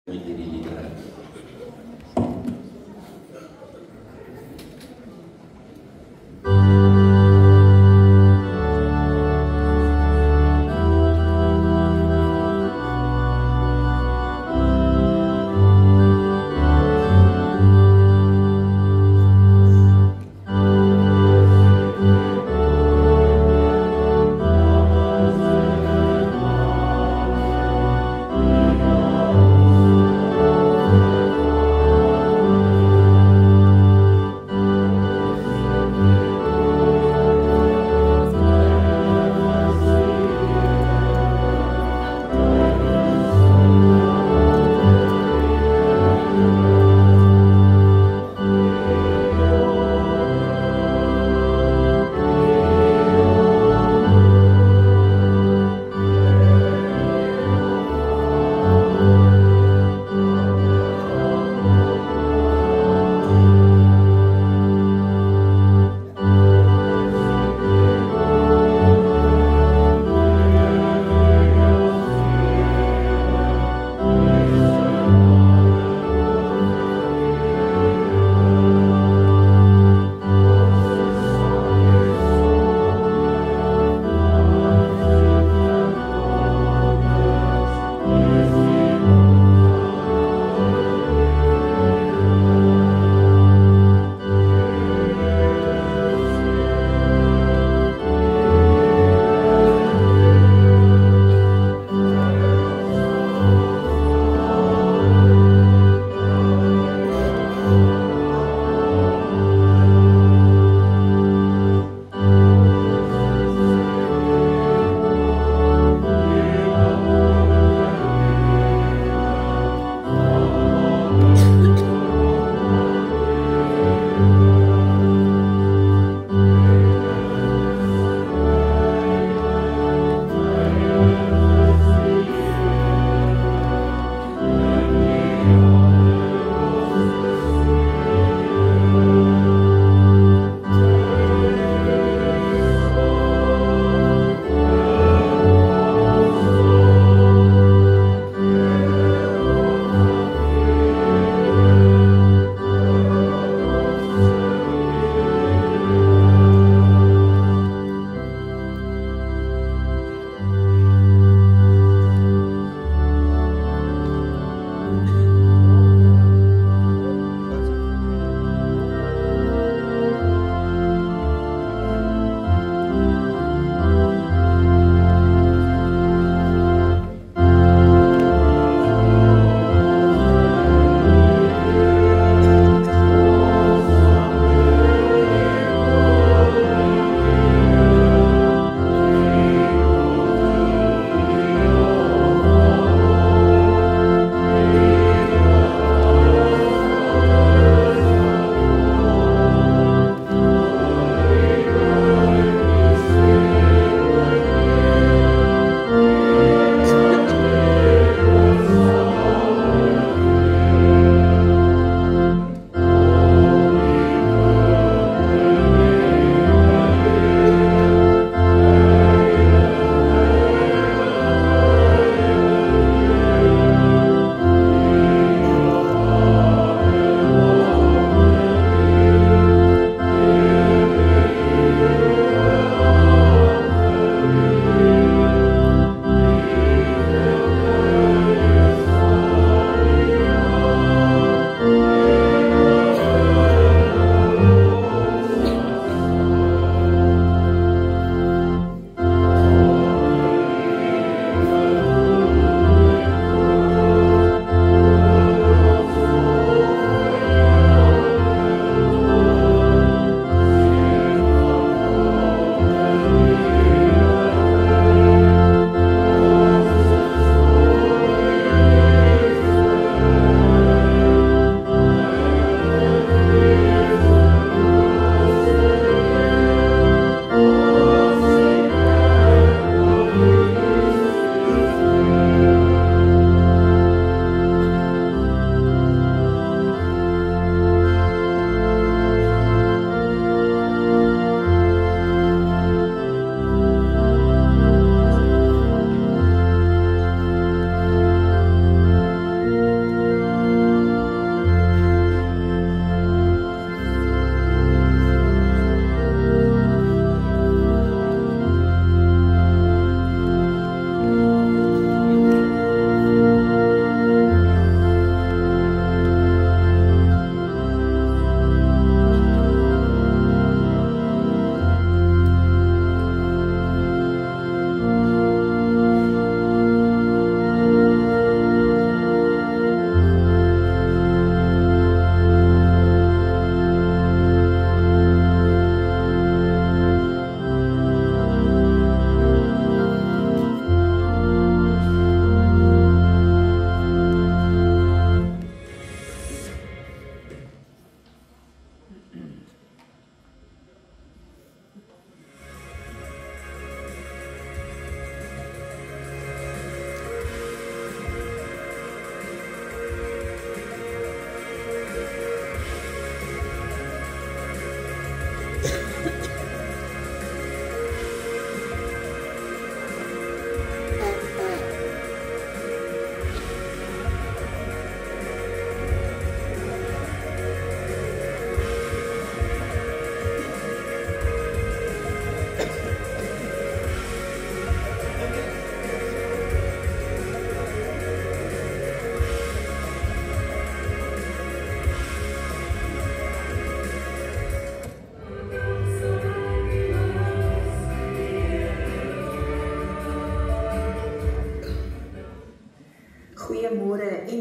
quindi dividere.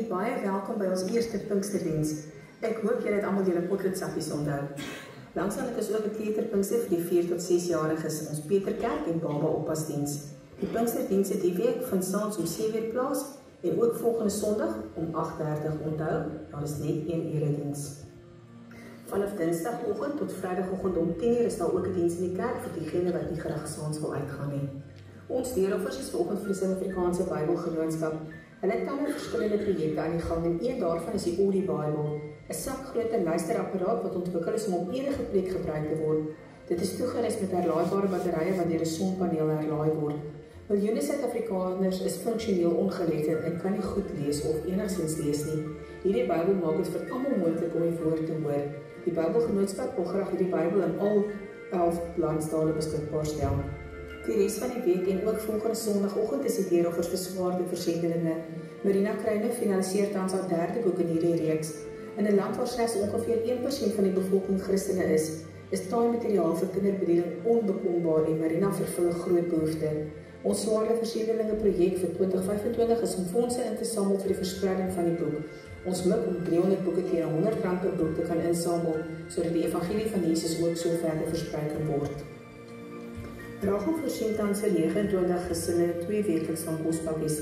baie welkom by ons eerste Pinksterdiens. Ek hoop julle het almal julle potlood-sakkies onthou. Langsaan het ons ook 'n kleuterpinkster vir die 4 tot 6-jariges in ons Peterkerk en Baba Oppasdiens. Die Pinksterdienste die week vind saans om 7:00 plaas en ook volgende Sondag om 8:30. Onthou, daar is net een erediens. Vanaf Dinsdagoggend tot Vrydagoggend om 10:00 is daar ook 'n diens in die kerk vir diegene wat nie graag saans wil uitgaan nie. Ons deeroffers is vanoggend vir die Suid-Afrikaanse Bybelgenootskap. Hulle het talle verskillende projekte aan die gang en een daarvan is die Audio Bible, 'n sakgrootte luisterapparaat wat ontwikkel is om enige plek gebruik te word. Dit is toegerus met herlaaibare batterye wat deur 'n sonpaneel herlaai word. Miljoene Suid-Afrikaners is funksioneel ongeletterd en kan nie goed lees of enigsins lees nie. Hierdie Bybel maak dit vir almal moontlik om die woord te hoor. Die Bybelgenootskap wil graag hierdie Bybel in al 11 landstale beskikbaar stel. Die res van die week en ook volgende Sondagoggend is die deeroffers vir swaarde versendelinge. Marina Kruine finaliseer tans haar 3de boek in hierdie reeks. In 'n land waar slegs ongeveer 1% van die bevolking Christene is taalmateriaal vir kinderbediening onbekombaar en Marina vervul 'n groot behoefte. Ons swaarde versendelinge projek vir 2025 is om fondse in te samel vir die verspreiding van die boek. Ons mik om 300 boeke teen R100 per boek te kan insamel, sodat die evangelie van Jesus ook so verder versprei kan word. Rachel voorsien tans vir 29 gesinne 2 wekeliks van kospakkies.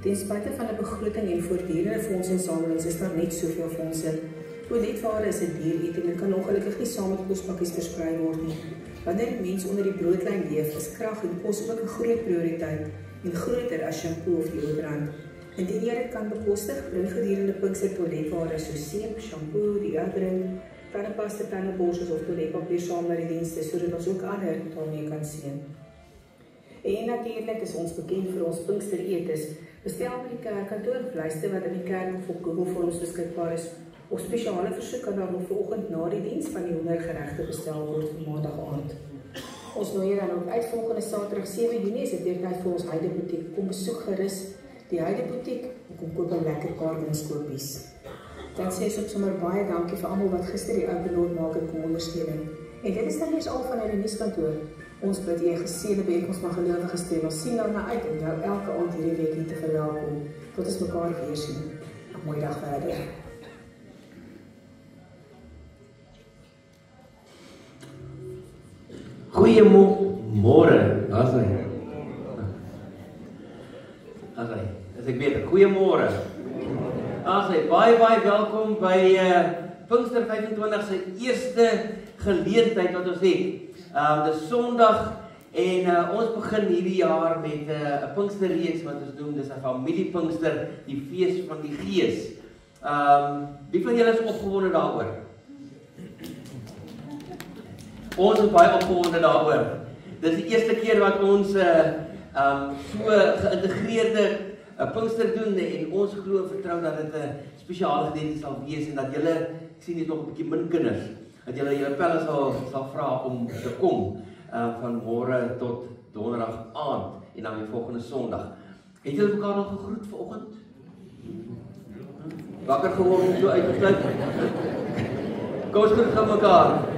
Ten spyte van 'n begroting en voortdurende fondsinsamelings is daar net soveel fondse. Toiletware is 'n duur item en kan ongelukkig nie saam met kospakkies versprei word nie. Wanneer mense onder die broodlyn leef, is krag en kos ook 'n groot prioriteit en groter as shampoo of deodorant. Indien jy dit kan bekostig, bring gedurende Pinkster toiletware soos seep, shampoo, deodorant, tandepasta, tandenborstels of toiletpapier saam na die dienste, sodat ons ook ander daarmee kan seën. En natuurlik is ons bekend vir ons Pinkster etes. Bestel by die kerkkantoor of luister wat in die kerk of op Google vir ons beskikbaar is. Op spesiale versoek kan daar nog vanoggend na die diens van die hongergeregte bestel word vir maandag aand. Ons nooi dan ook uit volgende Saterdag 7 Junie is dit weer tyd vir ons Heidebutiek. Kom besoek gerus die Heidebutiek en kom koop 'n lekker paar winskopies. Dan sê ons ook sommer baie dankie vir almal wat gister die Open Door maak en kom ondersteun. En dit is dan eers al vanuit die nuuskantoor. Ons bid jy 'n geseënde byeenkoms van gelowiges te hê. Ons sien daarna uit om jou elke aand hierdie week hier te verwelkom. Tot ons mekaar weer sien. 'n Mooi dag verder. Goeiemôre, asai. As ek weet, goeiemôre. Asai, baie welkom by Pinkster 25 se eerste geleentheid wat ons het. Dis Sondag en ons begin hierdie jaar met 'n Pinksterreeks wat ons noem, dis 'n familie Pinkster, die fees van die Gees. Wie van julle is opgewonde daaroor? Ons is baie opgewonde daaroor. Dis die eerste keer wat ons so geïntegreerde Pinkster doen en ons glo en vertrou dat dit 'n spesiale geleentheid sal wees en dat julle, ek sien hier nog 'n bietjie min kinders, dat julle pelle sal vra om te kom van môre tot donderdag aand en dan weer volgende Sondag. Het julle mekaar nog gegroet vanoggend? Wakker geword en so uitgesluit? Kom ons groet gou mekaar.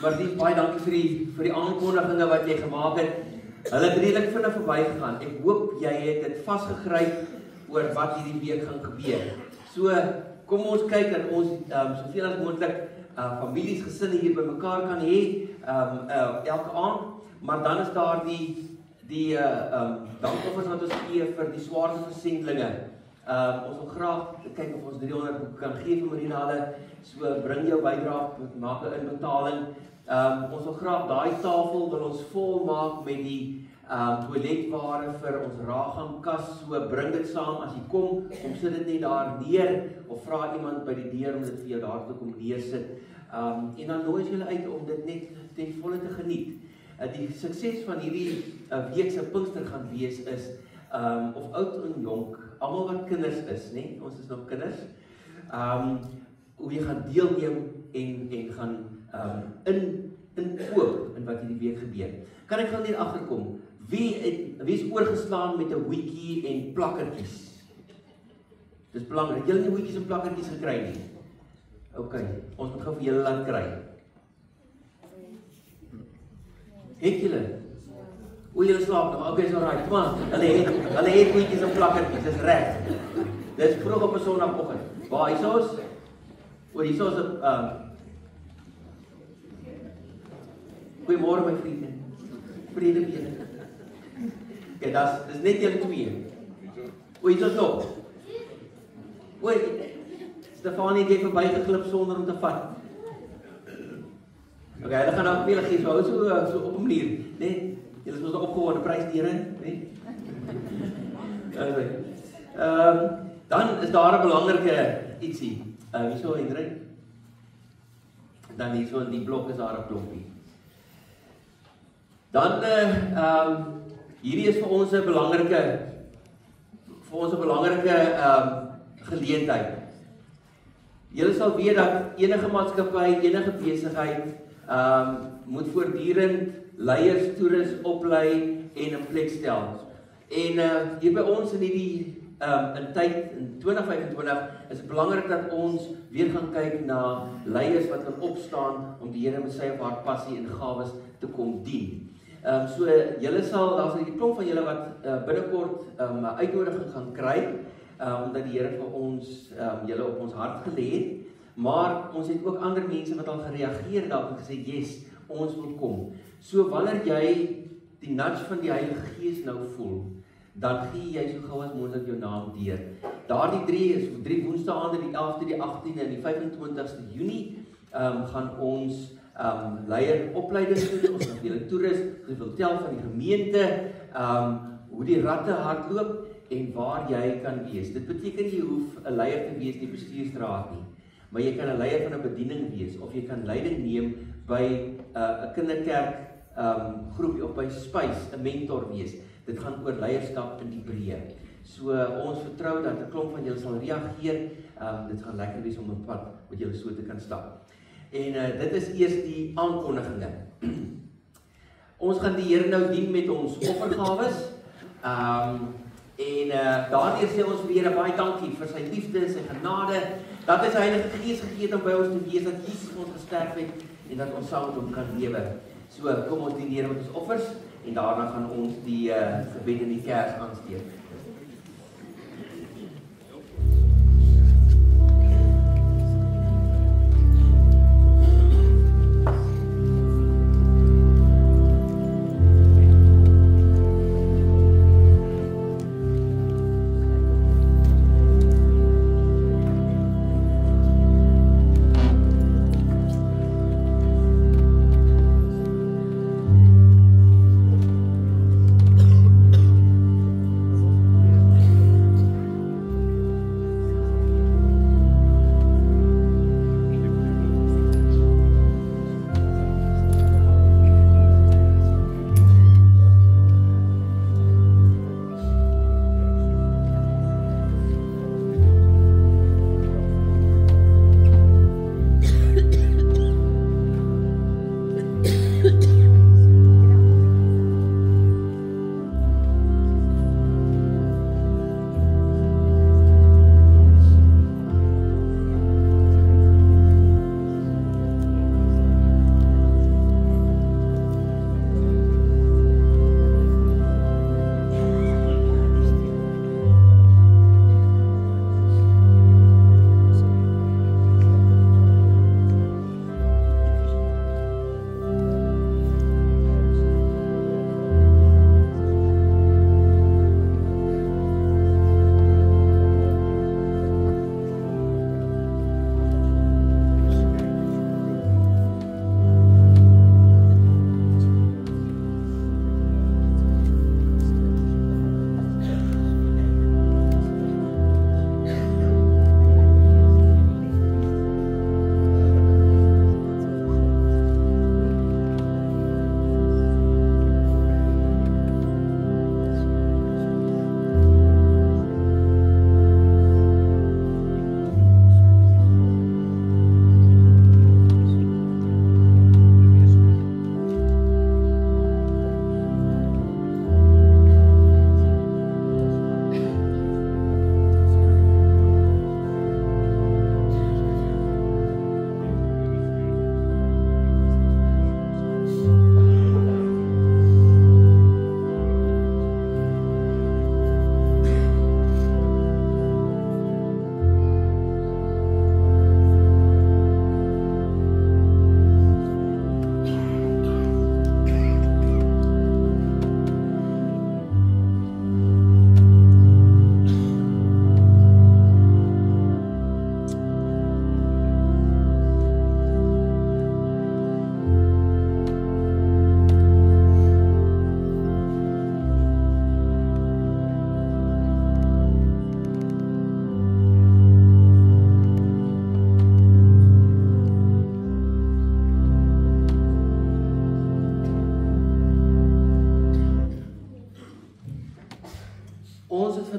Maar baie dankie vir die aankondigings wat jy gemaak het. Hulle het redelik vinnig verbygegaan. Ek hoop jy het dit vasgegryp oor wat hierdie week gaan gebeur. So kom ons kyk dat ons soveel as moontlik families, gesinne hier bymekaar kan hê elke aand. Maar dan is daar die dankoffers wat ons gee vir die swaarste versendelinge. Ons wil graag kyk of ons 300 boeke kan gee vir Marina hulle. So bring jou bydrae, maak 'n inbetaling. Ons wil graag daai tafel wil ons vol maak met die toiletware vir ons raagangkas. So bring dit saam as jy kom sit dit net daar neer of vra iemand by die deur om dit vir jou daar te kom neersit. En dan nooi julle uit om dit net ten volle te geniet. Die sukses van hierdie week se Pinkster gaan wees is of oud en jonk, almal wat kinders is, né? Ons is nog kinders. Hoe jy gaan deelneem en gaan inkoop in wat hierdie week gebeur. Kan ek gou net agterkom, wie is oorgeslaan met 'n hoedjie en plakkertjies? Dis belangrik. Het julle nie hoedjies en plakkertjies gekry nie? Ok, ons moet gou vir julle laat kry. Het julle? O, julle slaap nog. Okay, so right. Kom aan. Hulle het goedjies en plakkertjies. Dis reg. Dis vroeg op 'n Sondagoggend. Waar hiersoos? O, hiersoos 'n Goeiemôre my vriende. Vrede weer. Okay, dis net julle twee. O, hiersoos nog. O, Stefanie het verbygeglip sonder om te vat. Okay, hulle gaan dan weer gee so op 'n manier, né? Julle is mos opgewonde prys die Here, né? Dan is daar 'n belangrike ietsie. Hierso Hendrik. Dan hierso in die blok is daar 'n klompie. Dan hierdie is vir ons 'n belangrike geleentheid. Julle sal weet dat enige maatskappy, enige besigheid moet voortdurend leiers, toerus oplei en 'n plek stel. En hier by ons in hierdie in tyd in 2025 is dit belangrik dat ons weer gaan kyk na leiers wat kan opstaan om die Here met sy of haar passie en gawes te kom dien. So julle sal, daar's 'n klomp van julle wat binnekort 'n uitnodiging gaan kry, omdat die Here vir ons julle op ons hart gelê het. Maar ons het ook ander mense wat al gereageer daarop en gesê, "Yes, ons wil kom." So wanneer jy die nudge van die Heilige Gees nou voel, dan gee jy so gou as moontlik jou naam deur. Daardie 3 woensdae, die 11de, die 18de en die 25ste Junie, gaan ons leieropleiding doen. Ons gaan vir julle toerus, ons wil tel van die gemeente, hoe die ratte hardloop en waar jy kan wees. Dit beteken jy hoef 'n leier te wees in die bestuursraad nie, maar jy kan 'n leier van 'n bediening wees of jy kan leiding neem by 'n kinderkerk groepie of by Spys, 'n mentor wees. Dit gaan oor leierskap in die breë. So ons vertrou dat 'n klomp van julle sal reageer. Dit gaan lekker wees om 'n pad met julle so te kan stap. En dit is eers die aankondiginge. Ons gaan die Here nou dien met ons offergawes. Daardeur sê ons vir Here baie dankie vir sy liefde, sy genade, dat hy sy Heilige Gees gegee het om by ons te wees, dat Jesus ons gesterf het en dat ons saam met hom kan lewe. So kom ons dien die Here met ons offers en daarna gaan ons die gebed in die kers aansteek.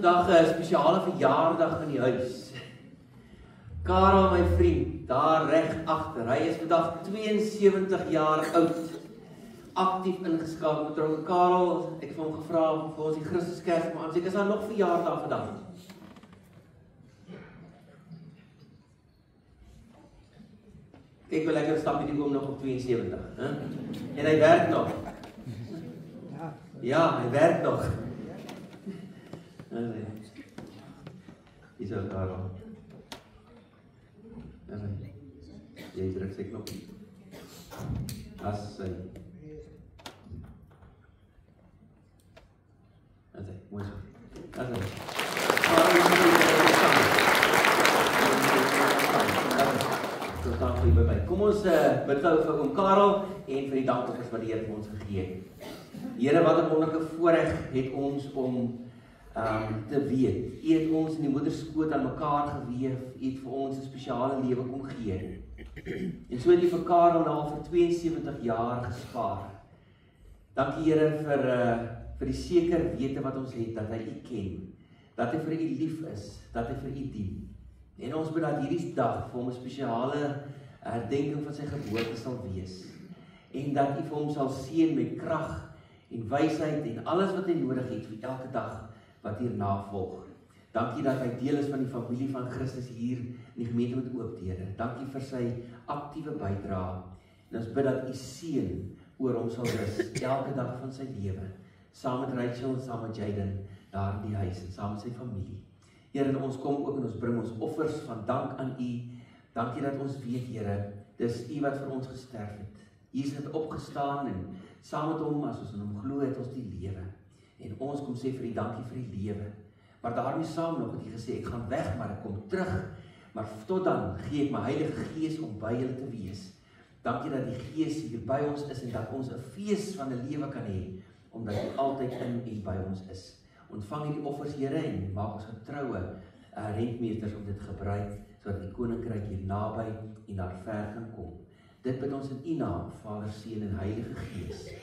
vandag 'n spesiale verjaardag in die huis. Karel, my vriend, daar reg agter. Hy is vandag 72 jaar oud. Aktief ingeskakel betrokke. Karel, ek het vir hom gevra vir ons die Christuskerk maar aansê, is daar nog verjaardag vandag? Kyk wel lekker stap die oom nog op 72, hè? En hy werk nog. Ja, hy werk nog. Dis ook Karel. Jy druk sy knop. As sy. Mooi so. Kom ons bid gou vir oom Karel en vir die dankoffers wat die Here vir ons gegee het. Here, wat 'n wonderlike voorreg het ons om te weet. U het ons in die moederskoot aan mekaar geweef, u het vir ons 'n spesiale lewe kom gee. En so het u vir Karel nou vir 72 jaar gespaar. Dankie Here vir die seker wete wat ons het, dat hy u ken, dat hy vir u lief is, dat hy vir u dien. En ons bid dat hierdie dag vir hom 'n spesiale herdenking van sy geboorte sal wees. En dat u vir hom sal seën met krag en wysheid en alles wat hy nodig het vir elke dag wat hierna volg. Dankie dat hy deel is van die familie van Christus hier in die gemeente met oop deure. Dankie vir sy aktiewe bydrae. En ons bid dat u seën oor hom sal rus elke dag van sy lewe. Saam met Rachel en saam met Jaden daar in die huis en saam met sy familie. Here, en ons kom ook en ons bring ons offers van dank aan u. Dankie dat ons weet, Here, dis u wat vir ons gesterf het. Jesus het opgestaan en saam met hom, as ons in hom glo, het ons die lewe. En ons kom sê vir die dankie vir die lewe. Maar daarmee saam nog het hy gesê, ek gaan weg, maar ek kom terug. Maar tot dan gee ek my Heilige Gees om by julle te wees. Dankie dat die Gees hier by ons is en dat ons 'n fees van 'n lewe kan hê, omdat hy altyd in en by ons is. Ontvang hierdie offers, Here, en maak ons getroue rentmeesters om dit gebruik, sodat die koninkryk hier naby en daar ver kan kom. Dit bid ons in u naam, Vader, Seun en Heilige Gees.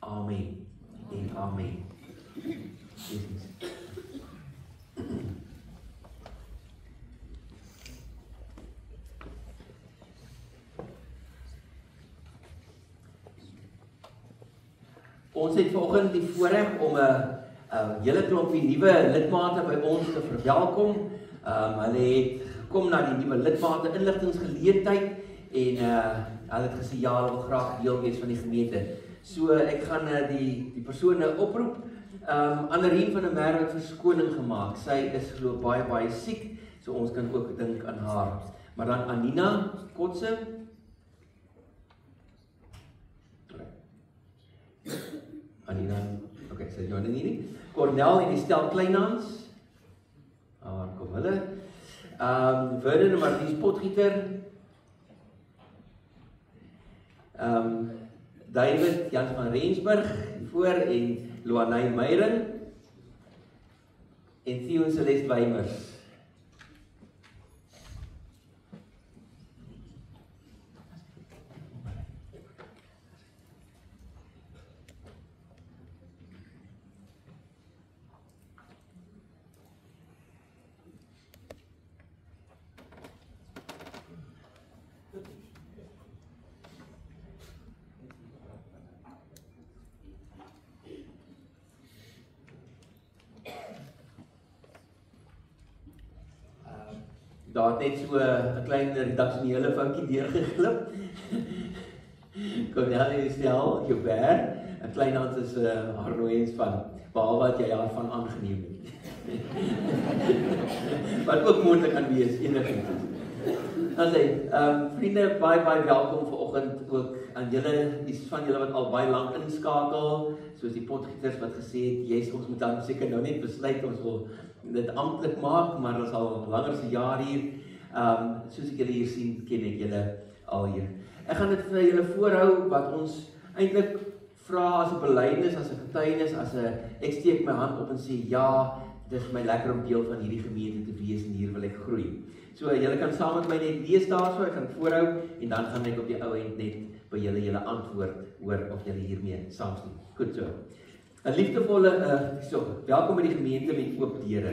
Amen en amen. Jesus. Ons het vanoggend die voorreg om 'n hele klompie nuwe lidmate by ons te verwelkom. Hulle het gekom na die nuwe lidmate inligtingsgeleentheid en hulle het gesê ja, hulle wil graag deel wees van die gemeente. So ek gaan die persone oproep. Annerien van der Merwe het verskoning gemaak. Sy is glo baie siek, so ons kan ook dink aan haar. Maar dan Anina Kotse. Anina, okay, sy join nie. Cornel en Estel Kleinhans. Waar kom hulle? Verder en Marlies Potgieter. David Jans van Rensburg voor en Luanay Meyren en Theo Celeste Weimers. Daar het net so 'n klein redaksionele foutjie deurgeglip. Cornel en Estel, Joubert, 'n klein hand is Arnoens van, behalwe wat jy daarvan aangeneem het. Wat ook moontlik kan wees, enigiets. Dan sê, vriende, baie welkom vanoggend ook aan julle, die van julle wat al baie lank inskakel, soos die Potgieters wat gesê het, yes, ons moet dan seker nou net besluit, ons wil dit amptelik maak, maar ons al langer se jaar hier, soos ek julle hier sien, ken ek julle al hier. Ek gaan dit vir julle voorhou, wat ons eintlik vra as 'n belydenis, as 'n getuienis, ek steek my hand op en sê, ja, dit is my lekker om deel van hierdie gemeente te wees en hier wil ek groei. So, julle kan saam met my net lees daarso, ek gaan voorhou, en dan gaan ek op die ou end net by julle antwoord, hoor of julle hiermee saamstem. Goed so. 'n liefdevolle welkom by die gemeente met oop deure.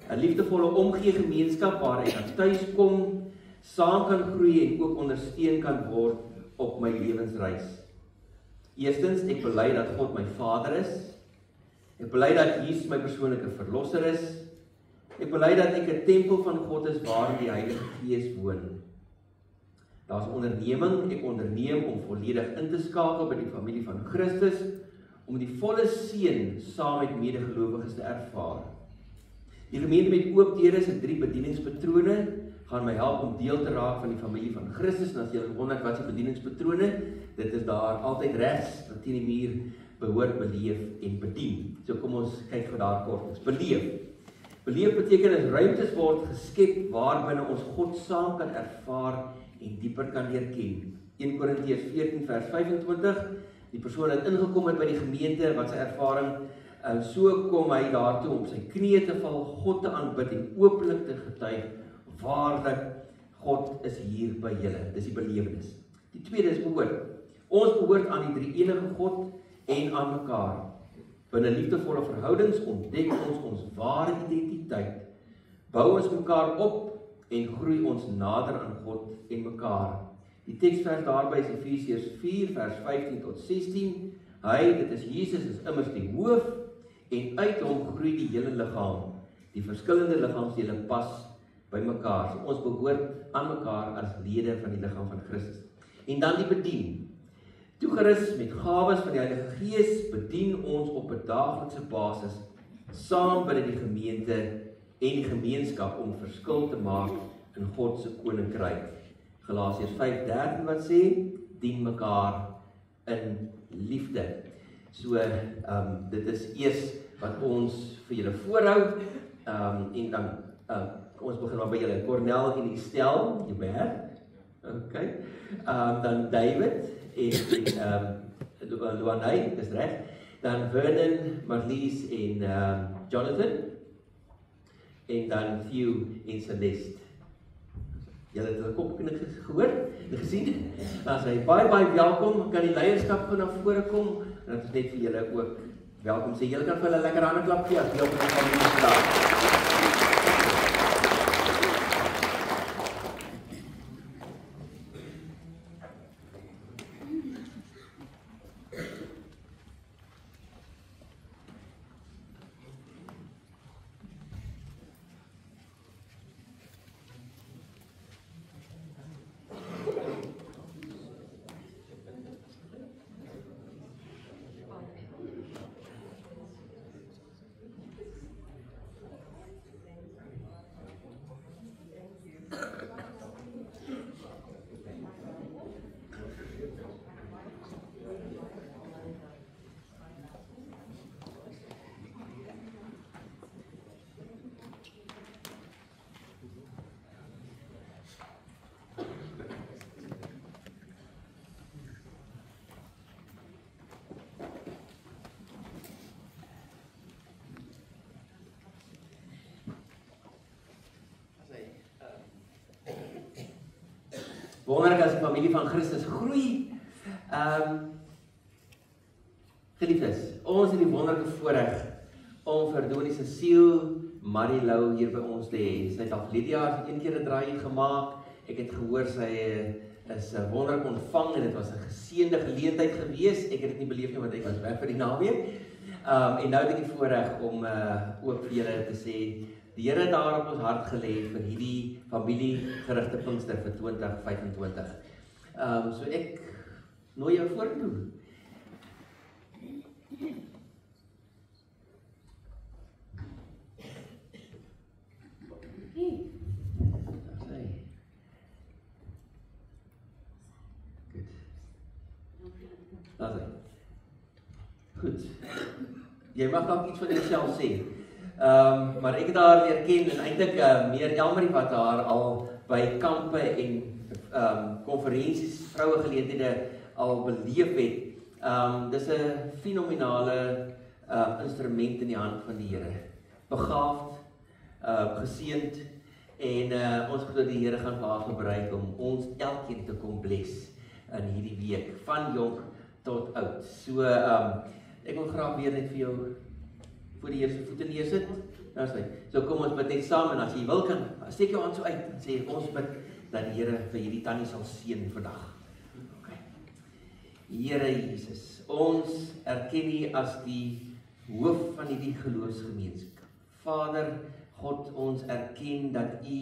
'n Liefdevolle omgee gemeenskap waar ek kan tuis kom, saam kan groei en ook ondersteun kan word op my lewensreis. Eerstens, ek bely dat God my Vader is. Ek bely dat Jesus my persoonlike verlosser is. Ek bely dat ek 'n tempel van God is waarin die Heilige Gees woon. Daar's onderneming, ek onderneem om volledig in te skakel by die familie van Christus, om die volle seën saam met medegelowiges te ervaar. Die gemeente met oop deure se 3 bedieningspatrone gaan my help om deel te raak van die familie van Christus. En as jy wonder wat se bedieningspatrone, dit is daar altyd regs, wat teen die muur behoort, beleef en bedien. So kom ons kyk vir daar kort. Beleef. Beleef beteken as ruimtes word geskep waarbinne ons God saam kan ervaar en dieper kan leer ken. 1 Korintiërs 14 vers 25, die persoon het ingekom het by die gemeente, wat sy ervaring, so kom hy daartoe om sy knieë te val, God te aanbid en openlik te getuig, waarlik, God is hier by julle. Dis die belewenis. Die tweede is behoort. Ons behoort aan die drie enige God en aan mekaar. Binne liefdevolle verhoudings ontdek ons ware identiteit, bou ons mekaar op en groei ons nader aan God en mekaar. Die tekstvers daarby is Efesiërs 4 vers 15 tot 16. Hy, dit is Jesus, is immers die hoof en uit hom groei die hele liggaam. Die verskillende liggaamsdele pas by mekaar. So ons behoort aan mekaar as lede van die liggaam van Christus. En dan die bedien. Toegerus met gawes van die Heilige Gees bedien ons op 'n daaglikse basis saam binne die gemeente en die gemeenskap om verskil te maak in God se koninkryk. Galasiërs 5:13 wat sê, dien mekaar in liefde. So, dit is eers wat ons vir julle voorhou, en dan, ons begin maar by julle, Cornel en Estelle, Joubert, okay, dan David, en Luanay, dis reg, dan Vernon, Marlies en Jonathan, en dan Theo en Celeste. Julle het hulle kopknik gehoor en gesien. Dan sê hy, baie welkom, kan die leierskap van na vore kom, en dat is net vir julle ook welkom sê. Julle kan vir hulle lekker hande klap gee, as deel van die familie vandag. Wonderlik as die familie van Christus groei. Geliefdes, ons het die wonderlike voorreg om vir Donie se siel, Marie Lou hier by ons te hê. Sy het al verlede jaar een keer 'n draai gemaak. Ek het gehoor sy is wonderlik ontvang en dit was 'n geseënde geleentheid gewees. Ek het dit nie beleef nie want ek was weg vir die naweek. En nou het ek die voorreg om ook vir julle te sê, die Here het daar op ons hart gelê vir hierdie familiegerigte Pinkster vir 2025. So ek nooi jou vorentoe. Daar is hy. Goed. Jy mag dalk iets van jouself sê. Maar ek het haar leer ken en eintlik meer Elmarie wat haar al by kampe en konferensies, vroue geleenthede al beleef het. Dis 'n fenominale instrument in die hand van die Here. Begaafd, geseënd en ons glo die Here gaan haar gebruik om ons elkeen te kom bless in hierdie week van jonk tot oud. So Ek wil graag weer net vir jou voor die Here se voete neersit. Daar's hy. So kom ons bid net saam en as jy wil kan steek jou hand so uit en sê ons bid dat die Here vir hierdie tannie sal seën vandag. Okay. Here Jesus, ons erken U as die hoof van hierdie geloofsgemeenskap. Vader God, ons erken dat U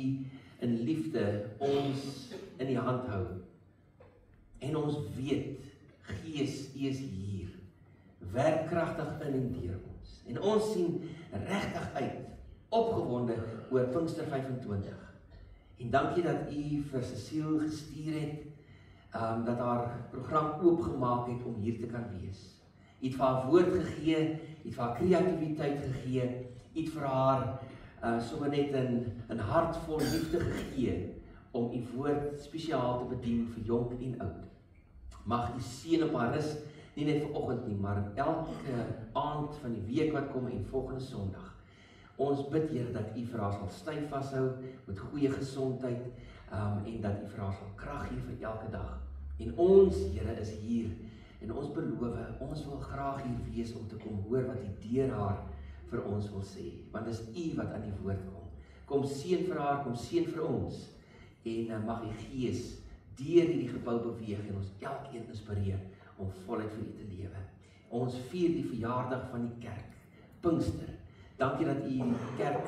in liefde ons in die hand hou. En ons weet, Gees, U is hier. Werk kragtig in en deur ons. En ons sien regtig uit, opgewonde oor Pinkster 25. En dankie dat U vir Cecile gestuur het, dat haar program oopgemaak het om hier te kan wees. U het vir haar woord gegee, U het vir haar kreatiwiteit gegee, U het vir haar sommer net 'n hart vol liefde gegee om U woord spesiaal te bedien vir jonk en oud. Mag U seën op haar rus, nie net vanoggend nie, maar elke aand van die week wat kom en volgende Sondag. Ons bid Here dat U vir haar sal styf vashou met goeie gesondheid en dat U vir haar sal krag gee vir elke dag. En ons Here is hier en ons beloof, ons wil graag hier wees om te kom hoor wat U deur haar vir ons wil sê, want dis U wat aan die woord kom. Kom seën vir haar, kom seën vir ons en mag U Gees deur hierdie gebou beweeg en ons elkeen inspireer om voluit vir U te lewe. Ons vier die verjaardag van die kerk, Pinkster. Dankie dat U die kerk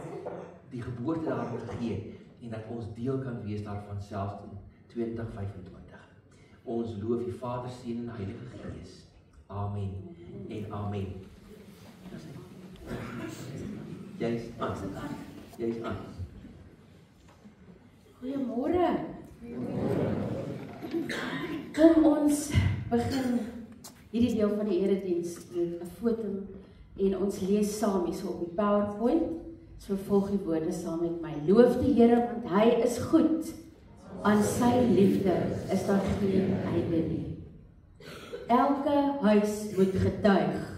die geboorte daarvan gegee en dat ons deel kan wees daarvan selfs in 2025. Ons loof U Vader, Seun en Heilige Gees. Amen en amen. Jy's aan. Jy's aan. Goeiemôre. Kom ons begin hierdie deel van die erediens met 'n foto en ons lees saam hierso op die PowerPoint. So volg die woorde saam met my. Loof die Here want hy is goed. Aan sy liefde is daar geen einde nie. Elke huis moet getuig.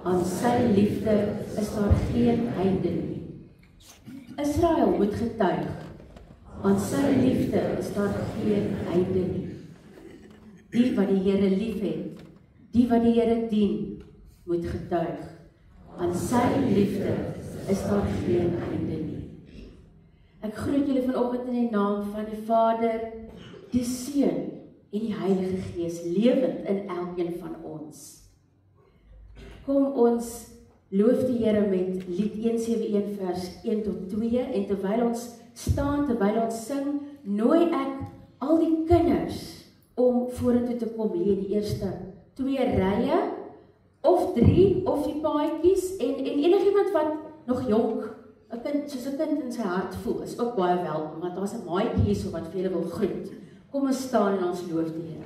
Aan sy liefde is daar geen einde nie. Israel moet getuig. Aan sy liefde is daar geen einde nie. Die wat die Here liefhet, die wat die Here dien, moet getuig. Aan sy liefde is daar geen einde nie. Ek groet julle vanoggend in die naam van die Vader, die Seun en die Heilige Gees, lewend in elkeen van ons. Kom ons loof die Here met lied 171 vers 1 tot 2 en terwyl ons staan, terwyl ons sing, nooi ek al die kinders om vorentoe te kom hier in die eerste 2 rye of 3 of die paadjies en enigiemand wat nog jonk, 'n kind soos 'n kind in sy hart voel, is ook baie welkom, want daar's 'n maatjie hierso wat vir julle wil groet. Kom ons staan en ons loof die Here.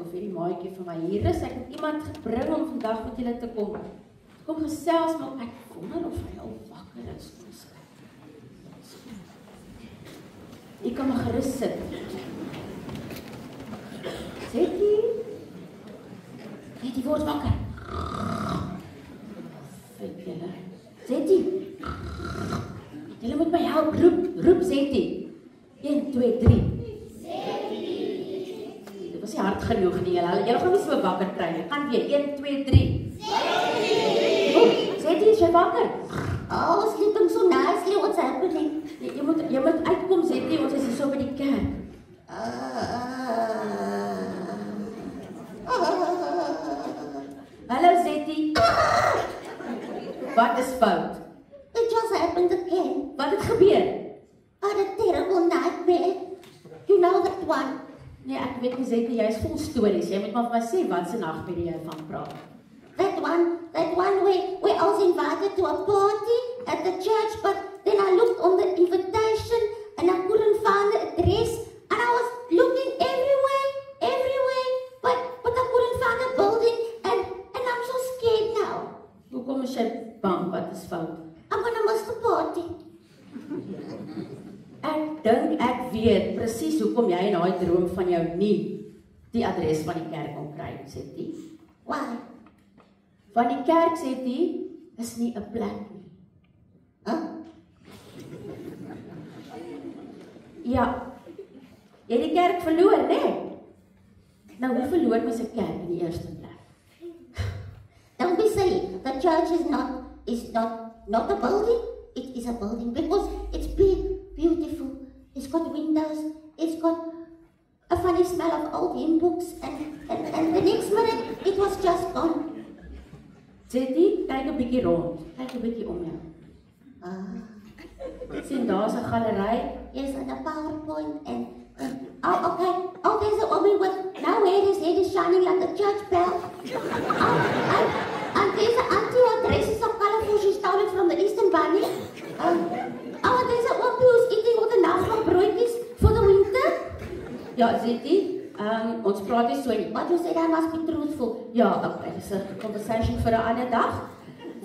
of hierdie maatjie van my hier is. Ek het iemand gebring om vandag met julle te kom. Kom gesels, maar ek wonder of hy al wakker is. Ek kan maar gerus sit. Zetty word wakker. Vind julle. Zetty. Julle moet my help. Roep Zetty. 1, 2, 3. Dit was nie hard genoeg nie. Julle gaan nie so wakker kry nie. Gaan weer. 1, 2, 3. Zetty, is jy wakker? Oh, sleeping so nicely. What's happening? Jy moet uitkom, Zetty. Ons is hier so by die kerk. Hallo Zetty. Wat is fout? It just happened again. Wat het gebeur? I had a terrible nightmare. You know that one? Nee, ek weet nie Zetty, jy is vol stories. Jy moet maar vir my sê wat se nagmerrie jy van praat. That one where I was invited to a party at the church, but then I looked on the invitation and I couldn't find the address, and I was looking everywhere, but I couldn't find a building, and I'm so scared now. Hoekom is jy bang? Wat is fout? I'm gonna miss the party. Ek dink ek weet presies hoekom jy in daai droom van jou nie die adres van die kerk kon kry, Zetty. Why? Want die kerk, Zetty, is nie 'n plek nie. Huh? Ja. Jy het die kerk verloor, né? Nou, hoe verloor mens 'n kerk in die eerste plek? Don't be silly. The church is not a building. It is a building because it's big, beautiful. It's got windows. It's got a funny smell of old hymn books, and the next minute it was just gone. Zetty, kyk 'n bietjie rond. Kyk 'n bietjie om jou. Sien, daar's 'n galery. Yes, and a PowerPoint and oh, okay. Oh, there's a woman with now his head is shining like a church bell. And there's an auntie who dresses so colorful. She stole it from the Eastern Bunny. Oh, there's a oppie who's eating all the nachtlang broodjies for the winter. Ja, Zetty, ons praat nie so nie. But you said I must be truthful. Ja, okay, dis 'n conversation vir 'n ander dag.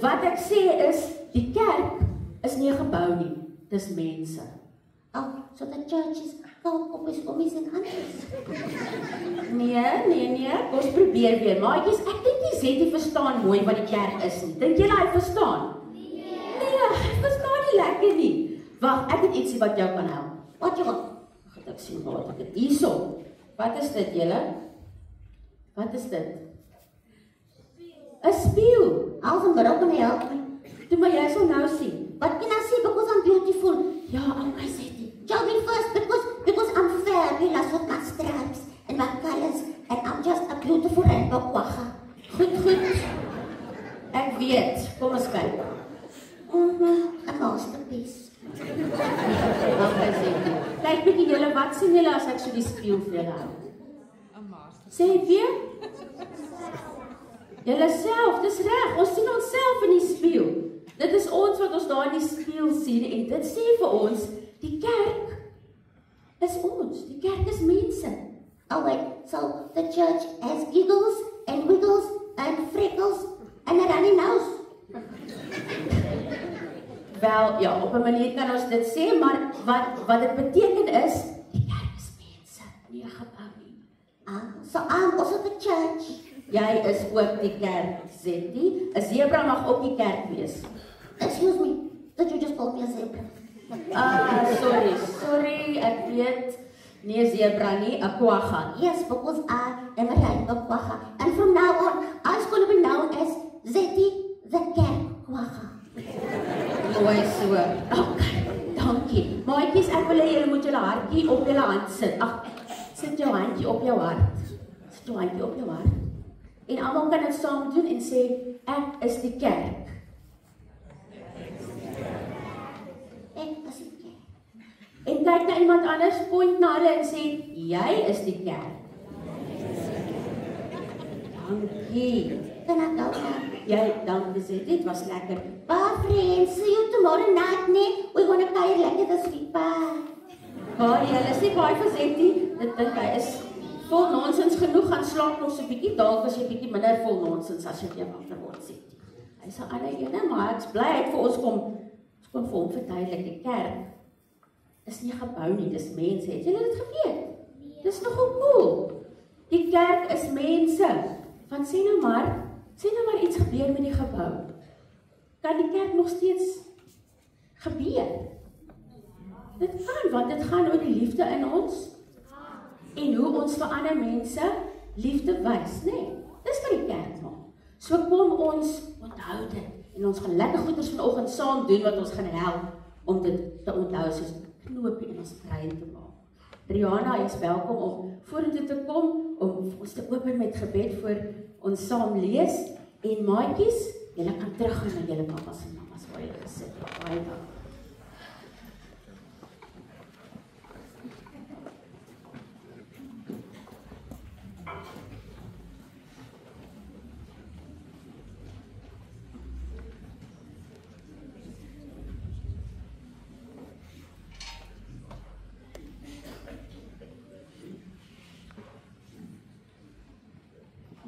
Wat ek sê is, die kerk is nie 'n gebou nie, dis mense. Oh, so the church is full of oomies en aunties. Nee, ons probeer weer. Maatjies, ek dink nie Zetty verstaan mooi wat die kerk is nie. Dink julle hy verstaan? Nee, hy verstaan nie lekker nie. Wag, ek het ietsie wat jou kan help. Wat jy want? Ek sien wat ek het hierso. Wat is dit, julle? Wat is dit? 'n Spieël. How's a broken help me? Toe maar jy sal nou sien. What can I see because I'm beautiful? Ja, okay, Zetty. Tell me first because I'm fabulous with my stripes and my colors and I'm just a beautiful rainbow quagga. Goed. Ek weet. Kom ons kyk. A masterpiece. Okay, Zetty. Kyk bietjie julle, wat sien julle as ek so die spieël vir julle hou? 'n masterpiece. Sê weer? Julle self, dis reg. Ons sien onsself in die spieël. Dit is ons wat ons daar in die spieël sien en dit sê vir ons, die kerk is ons. Die kerk is mense. Oh wait, so the church has giggles and wiggles and freckles and a runny nose. Wel, ja, op 'n manier kan ons dit sê, maar wat dit beteken is, die kerk is mense, nie 'n gebou nie. So I'm also the church. Jy is ook die kerk, Zetty. 'n Zebra mag ook die kerk wees. Excuse me, did you just call me a zebra? Sorry, ek weet nie 'n zebra nie, 'n quagga. Yes, because I am a rainbow quagga. And from now on, I'm going to be known as Zetty the kerk quagga. Mooi so. Okay, dankie. Maatjies, ek wil hê julle moet julle hartjie op julle hand sit. Ag, sit jou handjie op jou hart. Sit jou handjie op jou hart. En almal kan dit saam doen en sê, ek is die kerk. Ek is die kerk. En kyk na iemand anders, point na hulle en sê, jy is die kerk. Dankie. Can I go now? Jy, dankie Zetty, dit was lekker. Bye friends, see you tomorrow night, nee? We're gonna kuier lekker this week, bye. Baie, hulle sê baie vir Zetty, dit dink hy is vol nonsens genoeg, gaan slaap nog so 'n bietjie, dalk as jy bietjie minder vol nonsens as jy wakker word sê. Hy sê ander ene, maar ek's bly hy vir ons kom vir hom verduidelik, die kerk is nie gebou nie, dis mense. Het julle dit geweet? Dis nogal cool. Die kerk is mense. Want sê nou maar iets gebeur met die gebou. Kan die kerk nog steeds gebeur? Dit kan, want dit gaan oor die liefde in ons en hoe ons vir ander mense liefde wys, nee. Dis wat die kerk maak. So kom ons onthou dit en ons gaan lekker goeders vanoggend saam doen wat ons gaan help om dit te onthou soos 'n knoopie in ons brein te maak. Rihanna is welkom om vorentoe te kom om ons te open met gebed voor ons saam lees en maatjies, julle kan teruggaan na julle papas en mamas waar julle gesit het. Baie dankie.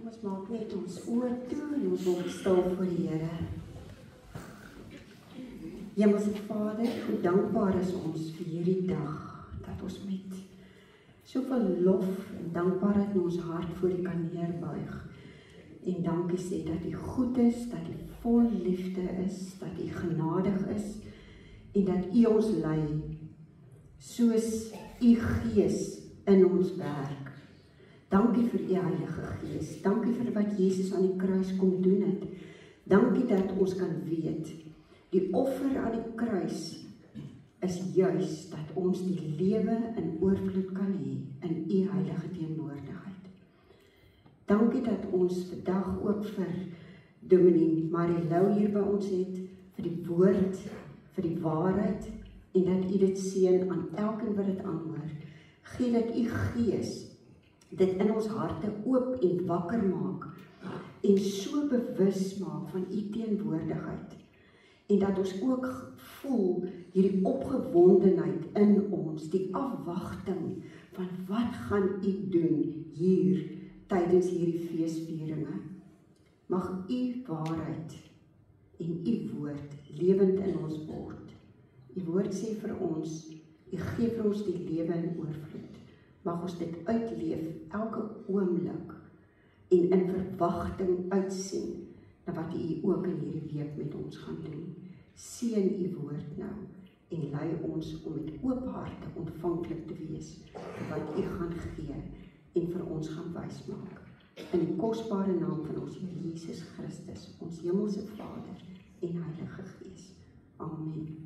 Ons maak net ons oë toe en ons word stil voor die Here. Hemelse Vader, hoe dankbaar is ons vir hierdie dag, dat ons met soveel lof en dankbaarheid in ons hart voor U kan neerbuig. En dankie sê dat U goed is, dat U vol liefde is, dat U genadig is en dat U ons lei soos U Gees in ons werk. Dankie vir U Heilige Gees. Dankie vir wat Jesus aan die kruis kom doen het. Dankie dat ons kan weet, die offer aan die kruis is juis dat ons die lewe in oorvloed kan hê in U heilige teenwoordigheid. Dankie dat ons vandag ook vir Dominee Marilou hier by ons het, vir die woord, vir die waarheid en dat U dit seën aan elkeen wat dit aanhoor. Gee dat U Gees dit in ons harte oop en wakker maak en so bewus maak van U teenwoordigheid en dat ons ook voel hierdie opgewondenheid in ons, die afwagting van wat gaan U doen hier tydens hierdie feesvieringe. Mag U waarheid en U woord lewend in ons word. U woord sê vir ons, U gee vir ons die lewe in oorvloed. Mag ons dit uitleef elke oomblik en in verwagting uitsien na wat U ook in hierdie week met ons gaan doen. Seën U woord nou en lei ons om met oop harte ontvanklik te wees vir wat U gaan gee en vir ons gaan wys maak. In die kosbare naam van ons Here Jesus Christus, ons hemelse Vader en Heilige Gees. Amen.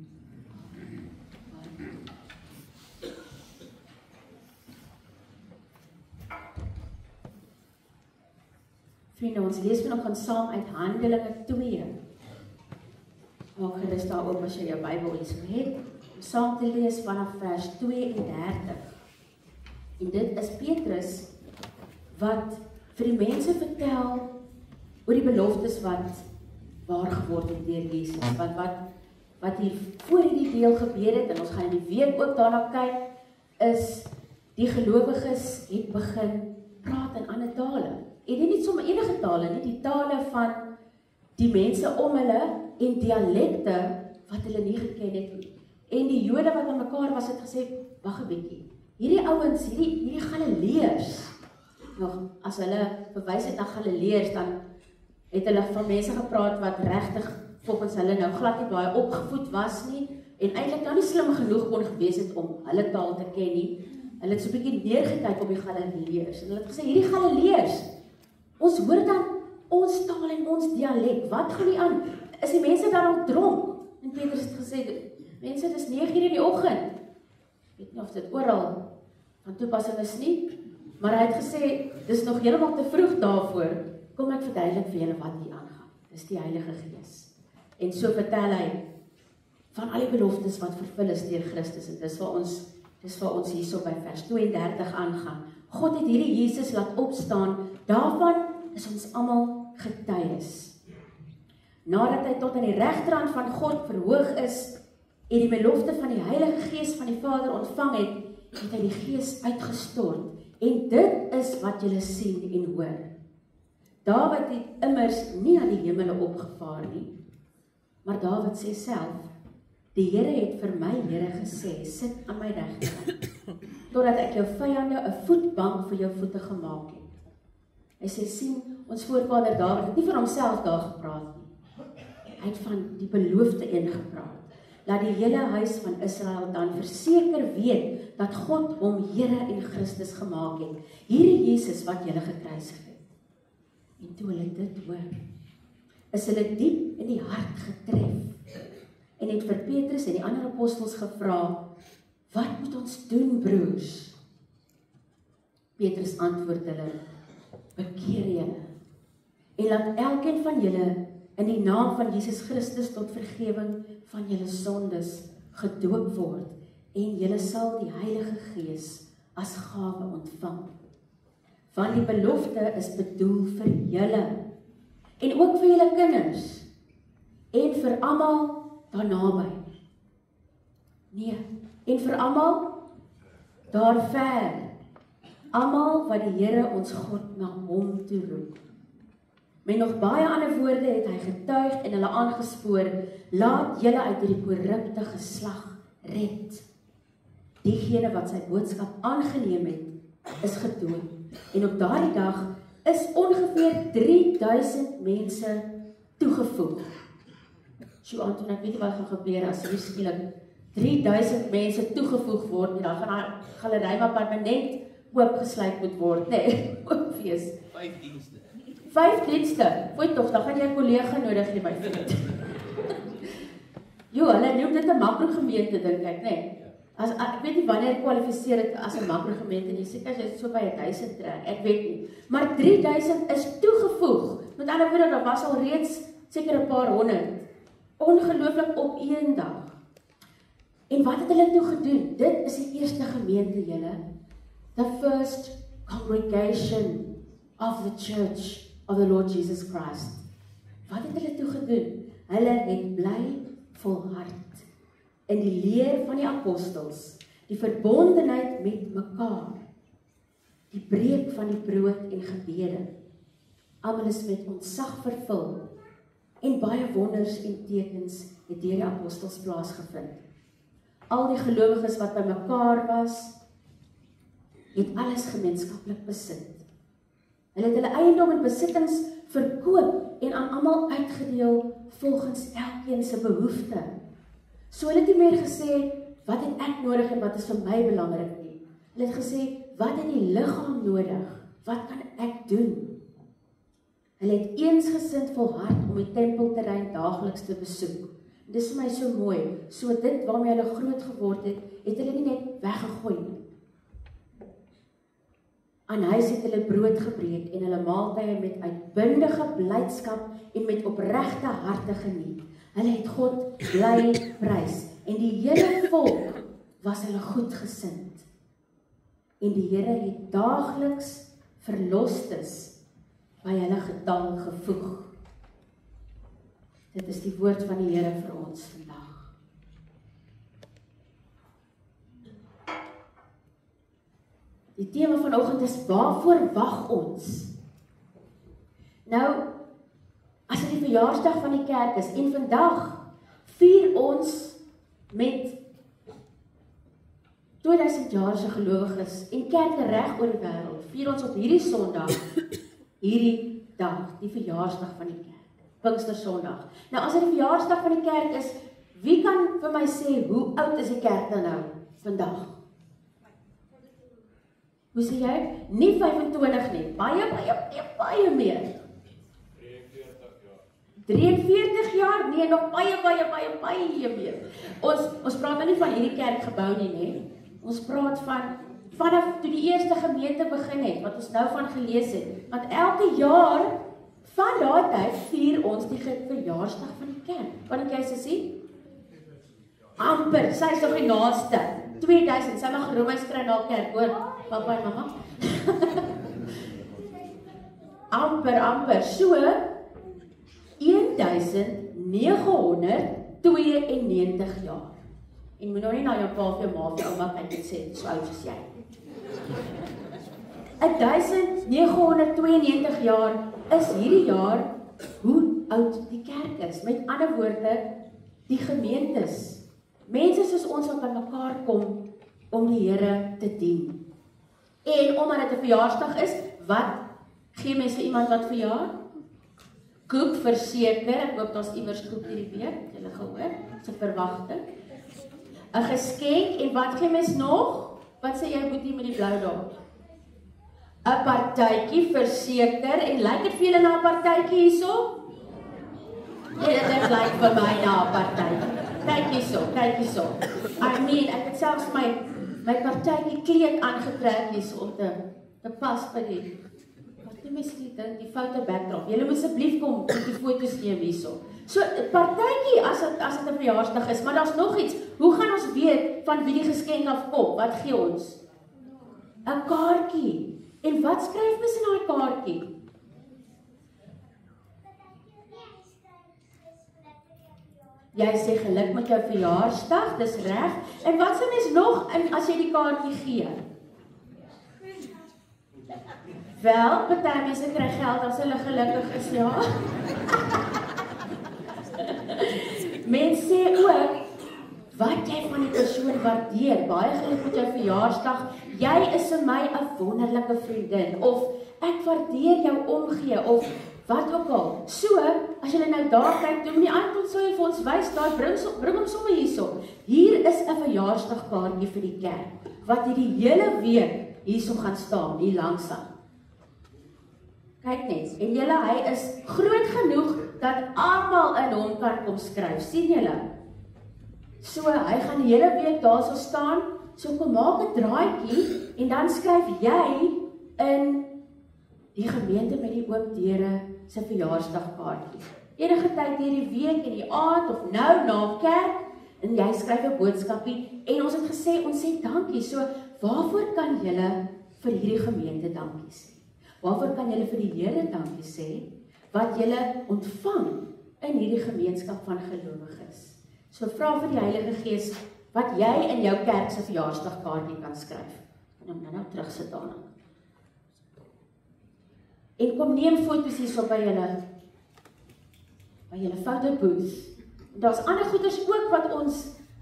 Vriende, ons lees vanoggend saam uit Handelinge 2. Maak gerus daar oop as jy jou Bybel iets het, om saam te lees vanaf vers 32. En dit is Petrus wat vir die mense vertel oor die beloftes wat waar geword het deur Jesus, wat hier voor hierdie deel gebeur het, en ons gaan in die week ook daarna kyk, is die gelowiges het begin praat in ander tale. En nie sommer enige tale nie, die tale van die mense om hulle en dialekte wat hulle nie geken het nie. En die Jode wat aan mekaar was het gesê, wag 'n bietjie. Hierdie ouens, hierdie Galileërs, nog as hulle verwys het na Galileërs, dan het hulle van mense gepraat wat regtig volgens hulle nou glad nie baie opgevoed was nie en eintlik nou nie slim genoeg kon gewees het om hulle taal te ken nie. Hulle het so 'n bietjie neergekyk op die Galileërs en hulle het gesê, hierdie Galileërs, ons hoor dan ons taal en ons dialek, wat gaan nie aan? Is die mense dan al dronk? En Petrus het gesê, mense, dis 9:00 in die oggend. Ek weet nie of dit oral van toepassing is nie, maar hy het gesê, dis nog heeltemal te vroeg daarvoor. Kom ek verduidelik vir julle wat hier aangaan. Dis die Heilige Gees. En so vertel hy van al die beloftes wat vervul is deur Christus, en dis waar ons hierso by vers 32 aangaan. God het hierdie Jesus laat opstaan, daarvan is ons almal getuies. Nadat hy tot aan die regterhand van God verhoog is en die belofte van die Heilige Gees van die Vader ontvang het, het hy die Gees uitgestort En dit is wat julle sien en hoor. Dawid het immers nie aan die hemele opgevaar nie, maar Dawid sê self, die Here het vir my Here gesê, sit aan my regterkant, totdat ek jou vyande 'n voetbank vir jou voete gemaak het. Hy sê, sien, ons voorvader Dawid het nie vir homself daar gepraat nie. Hy het van die beloofde een gepraat. Laat die hele huis van Israel dan verseker weet dat God hom Here en Christus gemaak het. Hierdie Jesus wat julle gekruisig het. En toe hulle dit hoor, is hulle diep in die hart getref en het vir Petrus en die ander apostels gevra, wat moet ons doen, broers? Petrus antwoord hulle, bekeer julle en laat elkeen van julle in die naam van Jesus Christus tot vergewing van julle sondes gedoop word en julle sal die Heilige Gees as gawe ontvang. Want die belofte is bedoel vir julle en ook vir julle kinders en vir almal daar naby. Nee, en vir almal daar ver. Almal wat die Here ons God na hom toe roep. Met nog baie ander woorde het hy getuig en hulle aangespoor, laat julle uit hierdie korrupte geslag red. Diegene wat sy boodskap aangeneem het, is gedood. En op daardie dag is ongeveer 3000 mense toegevoeg. So Anton, ek weet nie wat gaan gebeur as hier skielik 3000 mense toegevoeg word en dan gaan die galery maar permanent oopgesluit moet word, nee, oopfees. 5 dienste. 5 dienste, voet toch, dan gaan jy 'n kollega nodig hê my vriend. Jo, hulle noem dit 'n makrogemeente, dink ek, nee. Ek weet nie wanneer kwalifiseer dit as 'n makrogemeente nie, seker as jy so by 1000 trek, ek weet nie. Maar 3000 is toegevoeg. Met ander woorde, daar was al reeds seker 'n paar honderd. Ongelooflik op een dag. En wat het hulle toe gedoen? Dit is die eerste gemeente, julle. The first congregation of the church of the Lord Jesus Christ. Wat het hulle toe gedoen? Hulle het bly volhard in die leer van die apostels, die verbondenheid met mekaar, die breek van die brood en gebede. Almal is met ontzag vervul en baie wonders en tekens het deur die apostels plaasgevind. Al die gelowiges wat by mekaar was, het alles gemeenskaplik besit. Hulle het hulle eiendom en besittings verkoop en aan almal uitgedeel volgens elkeen se behoefte. So hulle het nie meer gesê, wat het ek nodig en wat is vir my belangrik nie. Hulle het gesê, wat het die liggaam nodig? Wat kan ek doen? Hulle het eensgesind volhard om die tempelterrein daagliks te besoek. En dis vir my so mooi, so dit waarmee hulle groot geword het, het hulle nie net weggegooi nie. Aan huis het hulle brood gebreek en hulle maaltye met uitbundige blydskap en met opregte harte geniet. Hulle het God bly prys en die hele volk was hulle goedgesind. En die Here het daagliks verlostes by hulle getal gevoeg. Dit is die woord van die Here vir ons vandag. Die tema vanoggend is, waarvoor wag ons? Nou, as dit die verjaarsdag van die kerk is, en vandag vier ons met 2000 jaar se gelowiges en kerke reg oor die wêreld, vier ons op hierdie Sondag, hierdie dag, die verjaarsdag van die kerk, Pinkstersondag. Nou, as dit die verjaarsdag van die kerk is, wie kan vir my sê, hoe oud is die kerk dan nou, vandag? Hoe sê jy? Nie 25 nie, baie meer. 43 jaar? Nee, nog baie meer. Ons praat nie van hierdie kerkgebou nie, nee. Ons praat vanaf toe die eerste gemeente begin het, wat ons nou van gelees het. Want elke jaar van daai tyd vier ons die verjaarsdag van die kerk. Wanneer jy sê? Amper, sy is nog die naaste. 2000, sy mag Romeins kry na kerk, hoor, papa en mama. amper, so 1992 jaar. En moet nou nie na jou pa of jou ma of jou ouma kyk en sê, so oud as jy. 1992 jaar is hierdie jaar hoe oud die kerk is. Met ander woorde, die gemeentes. Mense soos ons wat by mekaar kom om die Here te dien. En omdat dit 'n verjaarsdag is, wat gee mense vir iemand wat verjaar? Koek verseker, ek hoop daar's iewers koek hierdie week, julle gehoor, se verwagting. 'n Geskenk en wat gee mens nog? Wat sê jy boetie met die blou daar? 'n Partytjie verseker en lyk dit vir julle na 'n partytjie hierso? Nee, dit lyk vir my na 'n partytjie. Kyk hierso. I mean, ek het selfs my partytjie kleed aangetrek hierso om te pas by die die foute backdrop. Julle moet asseblief kom met die foto's neem hierso. So, partytjie as dit 'n verjaarsdag is, maar daar's nog iets. Hoe gaan ons weet van wie die geskenk afkom? Wat gee ons? 'n Kaartjie. En wat skryf mens in daai kaartjie? Jy sê geluk met jou verjaarsdag, dis reg. En wat sê mens nog as jy die kaartjie gee? Wel, party mense kry geld as hulle gelukkig is, ja. Mense sê ook wat jy van die persoon waardeer. Baie geluk met jou verjaarsdag. Jy is vir my 'n wonderlike vriendin of ek waardeer jou omgee of wat ook al. So, as jy nou daar kyk, doen die Anton sou vir ons wys, daar bring hom sommer hierso. Hier is 'n verjaarsdagkaartjie vir die kerk wat hierdie hele week hierso gaan staan, hier langsaan. Kyk net, en julle, hy is groot genoeg dat almal in hom kan kom skryf. Sien julle? So, hy gaan die hele week daarso staan. So kom maak 'n draadjie en dan skryf jy in die gemeente met die oop deure se verjaarsdagkaartjie. Enige tyd hierdie week in die aand of nou na kerk en jy skryf 'n boodskapie en ons het gesê ons sê dankie. So waarvoor kan julle vir hierdie gemeente dankie sê? Waarvoor kan julle vir die Here dankie sê wat julle ontvang in hierdie gemeenskap van gelowiges? So vra vir die Heilige Gees wat jy in jou kerk se verjaarsdagkaartjie kan skryf. En dan nou terugsit daarna. En kom neem foto's hierso by julle fotobooth. Daar's ander goeders ook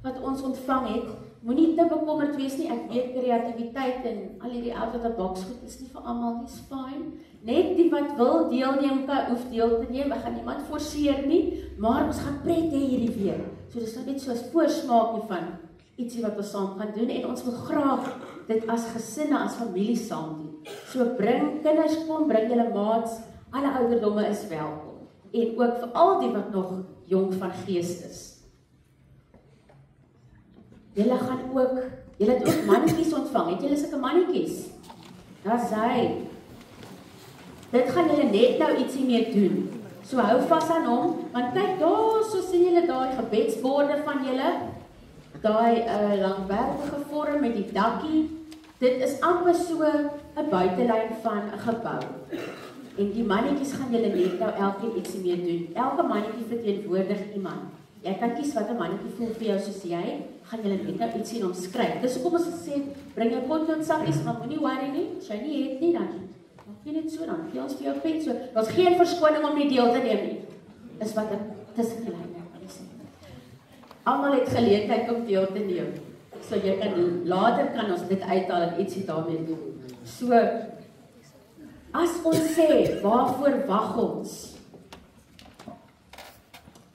wat ons ontvang het. Moenie te bekommerd wees nie. Ek weet kreatiwiteit en al hierdie out-of-the-box goed is nie vir almal nie, is fyn. Net die wat wil deelneem kan hoef deel te neem. Ek gaan niemand forceer nie, maar ons gaan pret hê hierdie week. So dis nou net so 'n voorsmaakie van ietsie wat ons saam gaan doen en ons wil graag dit as gesinne, as familie saam doen. So bring kinders kom, bring julle maats, alle ouderdomme is welkom. En ook vir al die wat nog jong van gees is. Julle het ook mannetjies ontvang. Het julle sulke mannetjies? Daar's hy. Dit gaan julle net nou ietsie meer doen. So hou vas aan hom, want kyk daar, so sien julle daai gebedsborde van julle. Daai langwerpige vorm met die dakkie. Dit is amper so 'n buitelyn van 'n gebou. En die mannetjies gaan julle net nou elkeen ietsie meer doen. Elke mannetjie verteenwoordig iemand. Jy kan kies wat 'n mannetjie voel vir jou soos jy, gaan julle net nou ietsie in hom skryf. Dis hoekom ons gesê, bring jou potloodsakies, maar moenie worry nie, as jy nie het nie dan. Maak jy net so dan, gee ons vir jou pen so. Daar's geen verskoning om nie deel te neem nie. Dis wat ek tussen julle sê. Almal het geleentheid om deel te neem. So jy kan later kan ons dit uithaal en ietsie daarmee doen. So as ons sê, waarvoor wag ons?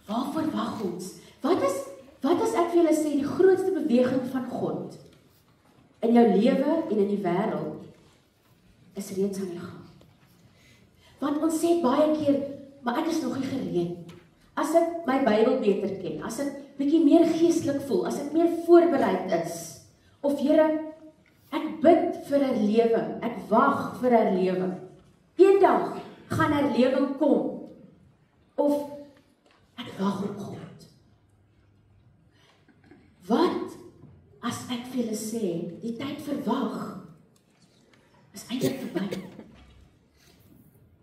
Waarvoor wag ons? Wat as ek vir julle sê die grootste beweging van God in jou lewe en in die wêreld is reeds aan die gang. Want ons sê baie keer, maar ek is nog nie gereed. As ek my Bybel beter ken, as ek bietjie meer geestelik voel, as ek meer voorbereid is, of Here, ek bid vir herlewing, ek wag vir herlewing. Eendag gaan herlewing kom, of ek wag op God. Wat as ek vir julle sê, die tyd verwag is eintlik verby.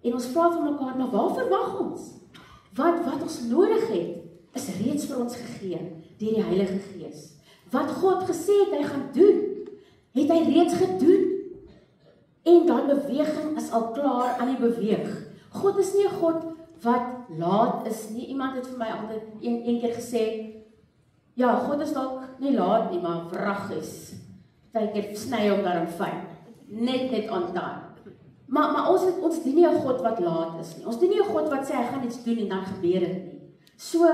En ons vra vir mekaar, maar waarvoor wag ons? Wat ons nodig het, is reeds vir ons gegee deur die Heilige Gees. Wat God gesê het hy gaan doen, het hy reeds gedoen. En en daai beweging is al klaar aan die beweeg. God is nie 'n God wat laat is nie. Iemand het vir my altyd een keer gesê, ja, God is dalk nie laat nie, maar vrag is. Partykeer sny hom daarom fyn. Net on time. Maar ons dien nie 'n God wat laat is nie. Ons dien nie 'n God wat sê hy gaan iets doen en dan gebeur dit nie. So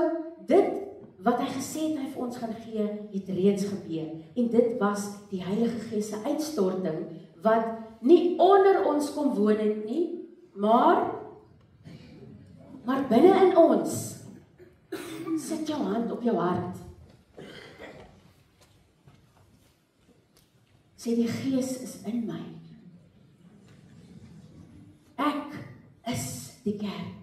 dit wat hy gesê het hy vir ons gaan gee, het reeds gebeur. En dit was die Heilige Gees se uitstorting wat nie onder ons kom woon het nie, maar binne in ons. Sit jou hand op jou hart. Sê die Gees is in my. Ek is die kerk.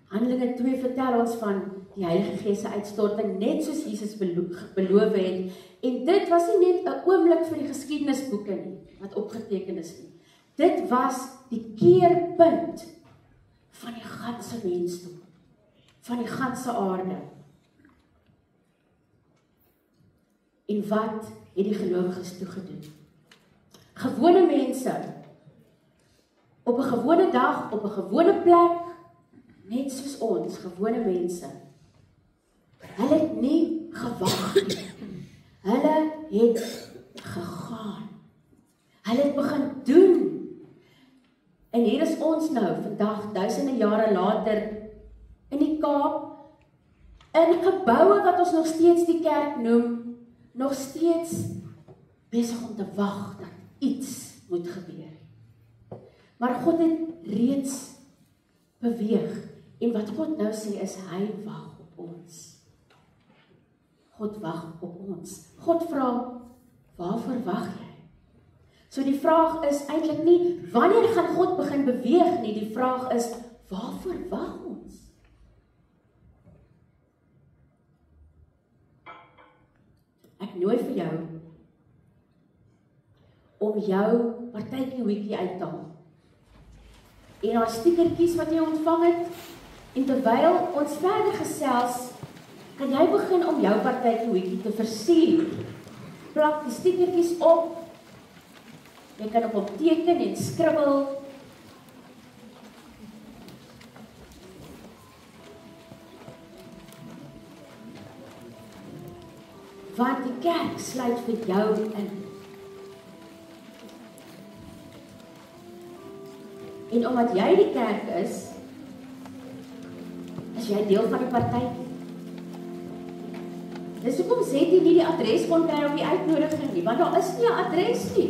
Handelinge 2 vertel ons van die Heilige Gees se uitstorting, net soos Jesus beloof het. En dit was nie net 'n oomblik vir die geskiedenisboeke nie, wat opgeteken is nie. Dit was die keerpunt van die ganse mensdom, van die ganse aarde. En wat het die gelowiges toegedoen? Gewone mense, op 'n gewone dag, op 'n gewone plek, net soos ons, gewone mense. Hulle het nie gewag nie. Hulle het gegaan. Hulle het begin doen. En hier is ons nou, vandag, duisende jare later, in die Kaap, in geboue wat ons nog steeds die kerk noem, nog steeds besig om te wag dat iets moet gebeur. Maar God het reeds beweeg. En wat God nou sê is, hy wag op ons. God wag op ons. God vra, waarvoor wag jy? So die vraag is eintlik nie, wanneer gaan God begin beweeg nie, die vraag is, waarvoor wag ons? Ek nooi vir jou, om jou partytjie weekie uit te haal. En haar stiekertjies wat jy ontvang het, en terwyl ons verder gesels, kan jy begin om jou partytjie weekie te versier. Plak die stiekertjies op, jy kan op hom teken en skribbel. Want die kerk sluit vir jou in. En omdat jy die kerk is jy deel van die partytjie. Dis hoekom sê jy nie die adres kon kry op die uitnodiging nie, want daar is nie 'n adres nie.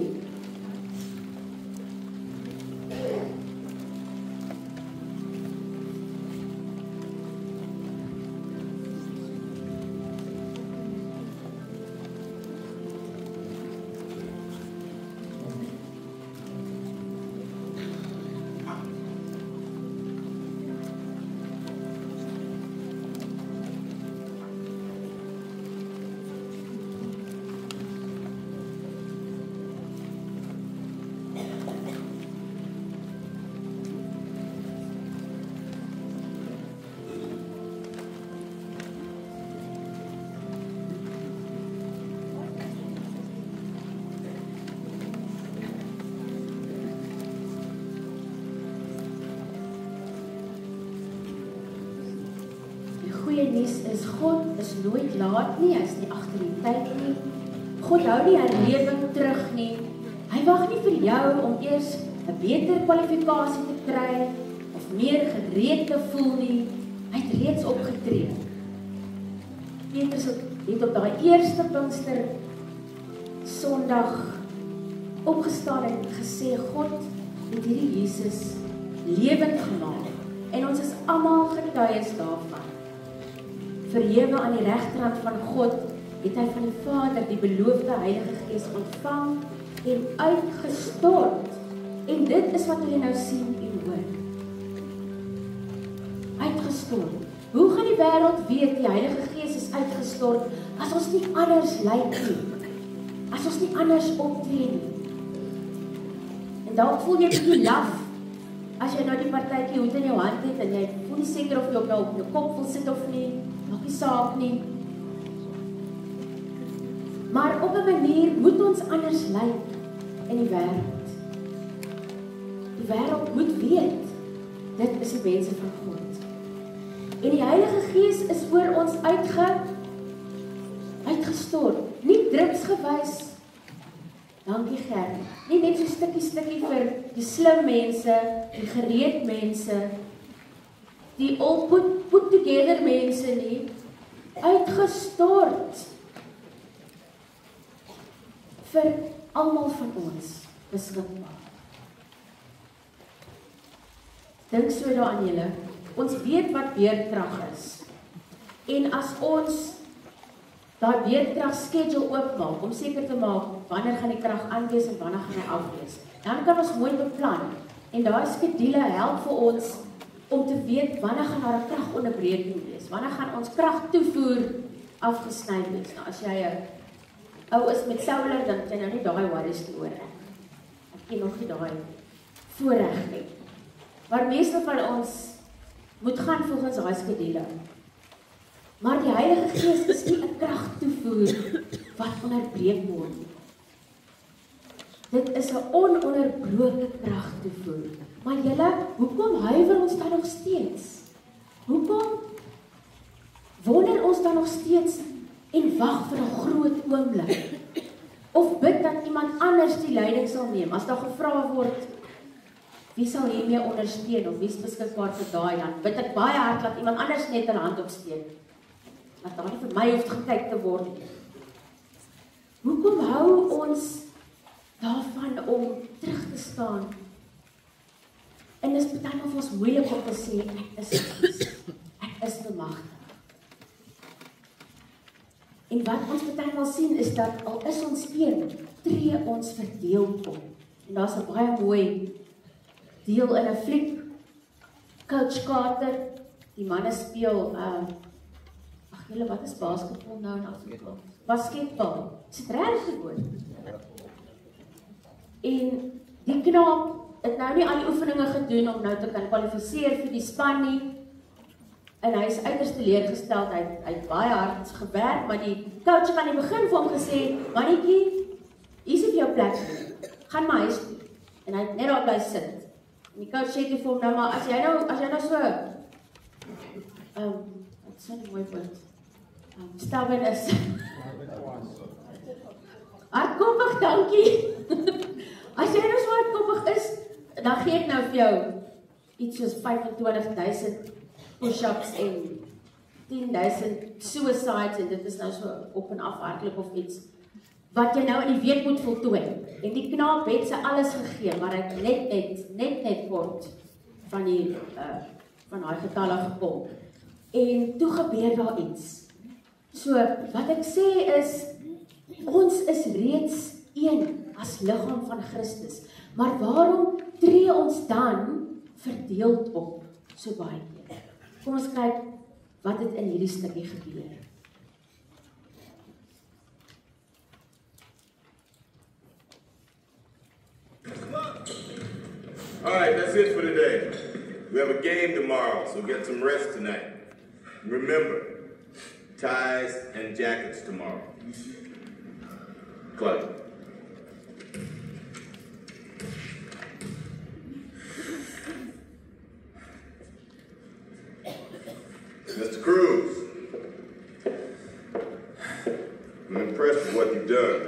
God is nooit laat nie, hy is nie agter die tyd nie. God hou nie herlewing terug nie. Hy wag nie vir jou om eers 'n beter kwalifikasie te kry of meer gereed te voel nie. Hy het reeds opgetree. Petrus het op daai eerste Pinkster Sondag opgestaan en gesê, God het hierdie Jesus lewend gemaak en ons is almal getuies daarvan. Verhewe aan die regterhand van God, het hy van die Vader die beloofde Heilige Gees ontvang en uitgestort. En dit is wat jy nou sien en hoor. Uitgestort. Hoe gaan die wêreld weet die Heilige Gees is uitgestort as ons nie anders lyk nie? As ons nie anders optree nie? En dalk voel jy bietjie laf as jy nou die partytjie hoed in jou hand het en jy voel nie seker of jy op jou kop wil sit of nie. Maak nie saak nie. Maar op 'n manier moet ons anders lyk in die wêreld. Die wêreld moet weet, dit is die wense van God. En die Heilige Gees is oor ons uitgestort. Nie drupsgewys. Dankie Gert. Nie net so stukkie vir die slim mense, die gereed mense, die all put together mense nie. Uitgestort. Vir almal van ons beskikbaar. Dink so daaraan julle. Ons weet wat beerdkrag is. En as ons daai beerdkrag schedule oopmaak om seker te maak wanneer gaan die krag aanwees en wanneer gaan hy afwees, dan kan ons mooi beplan. En daai skedule help vir ons om te weet wanneer gaan daar 'n kragonderbreking wees. Wanneer gaan ons kragtoevoer afgesny wees. Nou as jy 'n ou is met solar, dan het jy nou nie daai worries te oor nie. Ek ken nog nie daai voorreg nie. Maar meeste van ons moet gaan volgens daai skedule. Maar die Heilige Gees is nie 'n kragtoevoer wat onderbreek word nie. Dit is 'n ononderbroke kragtoevoer. Maar julle, hoekom huiwer ons dan nog steeds? Hoekom wonder ons dan nog steeds en wag vir 'n groot oomblik? Of bid dat iemand anders die leiding sal neem? As daar gevra word, wie sal hiermee ondersteun of wie is beskikbaar vir daai, dan bid ek baie hard dat iemand anders net 'n hand opsteek. Dat daar nie vir my hoef gekyk te word nie. Hoekom hou ons daarvan om terug te staan? En dis baie van ons moeilik om te sê ek is bemagtig. En wat ons baie sien is dat al is ons een, tree ons verdeeld op. En daar's 'n baie mooi deel in 'n fliek. Coach Carter, die manne speel julle, wat is basketbal nou in Afrikaans? Basketbal. Is dit regtig woord? En die knaap het nou nie al die oefeninge gedoen om nou te kan kwalifiseer vir die span nie. En hy is uiters teleurgesteld. Hy het baie hard gewerk, maar die coach het aan die begin vir hom gesê, "Mannetjie, hier is jou plek. Gaan maar huis toe." En hy het net daar bly sit. En die coach sê vir hom, "Nou maar as jy nou so wat is 'n mooi woord? Stubborn is. Hardkoppig, dankie. As jy nou so hardkoppig is, dan gee ek nou vir jou iets soos 25,000 push-ups en 10,000 suicides, en dit is nou so op en af hardloop of iets, wat jy nou in die week moet voltooi. En die knaap het sy alles gegee, maar hy het net kort van die daai getalle gekom. En toe gebeur daar iets. So, wat ek sê is, ons is reeds een as liggaam van Christus. Maar waarom tree ons dan verdeeld op so baie keer? Kom ons kyk wat het in hierdie stukkie gebeur. Alright, that's it for today. We have a game tomorrow, so get some rest tonight. Remember, ties and jackets tomorrow. Claudia. Mr. Cruz, I'm impressed with what you've done,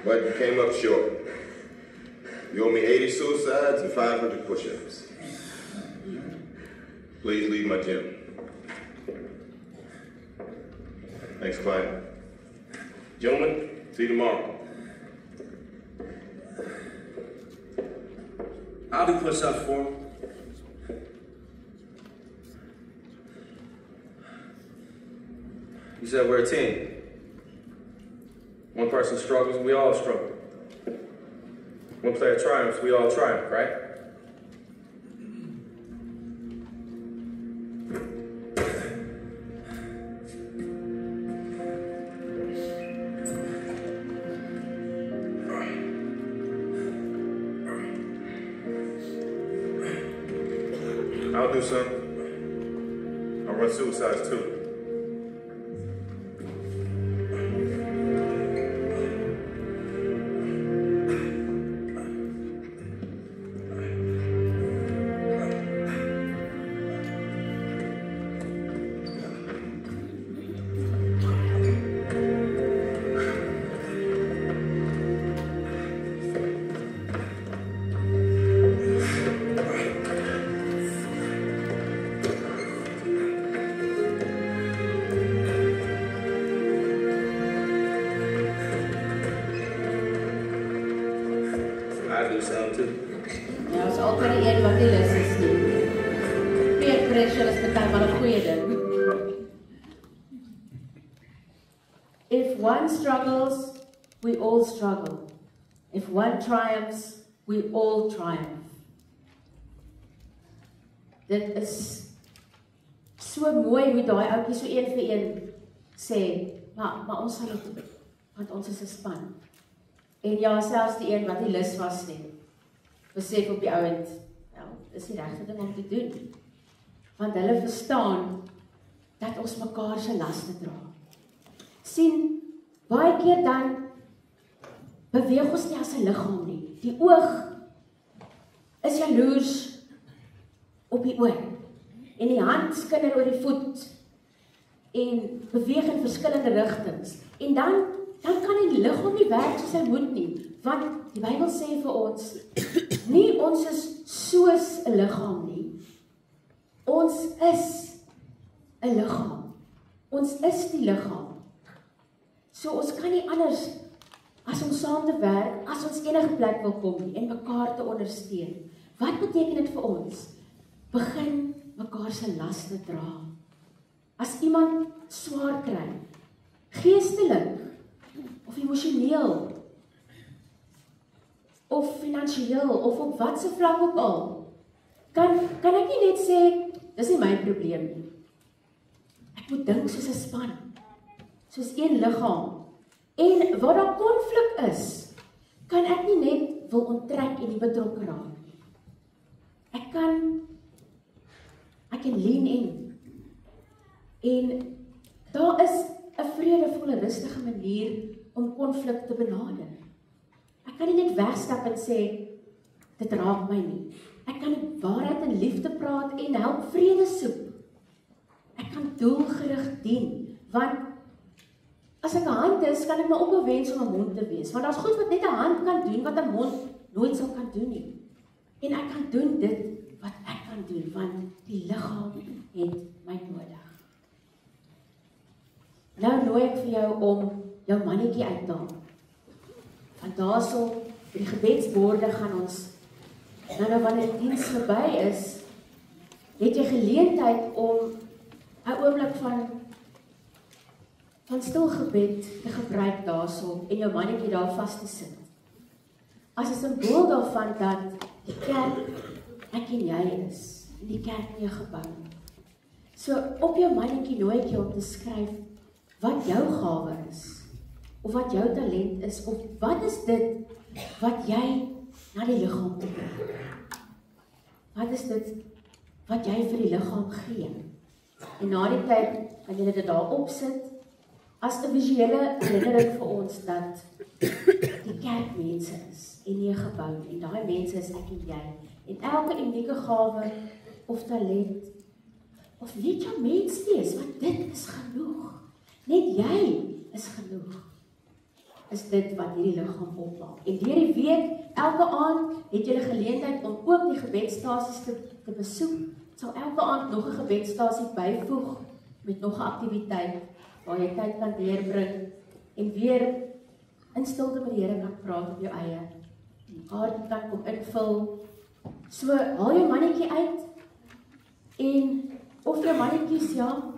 but you came up short. You owe me 80 suicides and 500 push-ups. Please leave my gym. Thanks, Clyde. Gentlemen, see you tomorrow. I'll do push-ups for him. You said we're a team. One person struggles, we all struggle. One player triumphs, we all triumph, right? I'll do some. I'll run suicides too. do something too. Ja, ons altyd die een wat die lus is nie. Peer pressure is partymal 'n goeie ding. If one struggles, we all struggle. If one triumphs, we all triumph. Dit is so mooi hoe daai ouetjie so een vir een sê, maar ons sal dit doen, want ons is 'n span. En ja, selfs die een wat nie lus was nie, besef op die ouend, wel, dis die regte ding om te doen. Want hulle verstaan dat ons mekaar se laste dra. Sien, baie keer dan beweeg ons nie as 'n liggaam nie. Die oog is jaloers op die oor. En die hand skinder oor die voet en beweeg in verskillende rigtings. En dan kan die liggaam nie werk soos hy moet nie, want die Bybel sê vir ons, nie ons is soos 'n liggaam nie. Ons is 'n liggaam. Ons is die liggaam. So ons kan nie anders as om saam te werk, as ons enige plek wil kom nie, en mekaar te ondersteun. Wat beteken dit vir ons? Begin mekaar se laste dra. As iemand swaar kry, geestelik of emosioneel of finansiëel of op watse vlak ook al, kan ek nie net sê dis nie my probleem nie. Ek moet dink soos 'n span, soos een liggaam. En waar daar konflik is, kan ek nie net wil onttrek en nie betrokke raak nie. Ek kan lean in. En daar is 'n vredevolle, rustige manier om konflik te benader. Ek kan nie net wegstap en sê dit raak my nie. Ek kan die waarheid in liefde praat en help vrede soek. Ek kan doelgerig dien, want as ek 'n hand is, kan ek my ophou wens om 'n mond te wees, want daar's goed wat net 'n hand kan doen wat 'n mond nooit sal kan doen nie. En ek kan doen dit wat ek kan doen, want die liggaam het my nodig. Nou nooi ek vir jou om jou mannetjie uit te haal. Want daarso by die gebedsborde gaan ons, nou wanneer die diens verby is, het jy geleentheid om 'n oomblik van stil gebed te gebruik daarso en jou mannetjie daar vas te sit. As 'n simbool daarvan dat die kerk ek en jy is, en die kerk nie 'n gebou. So op jou mannetjie nooi ek jou om te skryf wat jou gawe is, of wat jou talent is, of wat is dit wat jy na die liggaam bring. Wat is dit wat jy vir die liggaam gee? En na die tyd kan jy dit daar opsit as 'n visuele herinnering vir ons dat die kerk mense is en nie 'n gebou nie. En daai mense is ek en jy. En elke unieke gawe of talent of net jou mens wees, want dit is genoeg. Net jy is genoeg. Is dit wat hierdie liggaam opmaak. En deur die week, elke aand, het jy 'n geleentheid om ook die gebedstasies te besoek. Sal elke aand nog 'n gebedstasie byvoeg met nog 'n aktiwiteit waar jy tyd kan deurbring en weer in stilte met die Here kan praat op jou eie. En kaartjie kan kom invul. So haal jou mannetjie uit en of jou mannetjies, ja,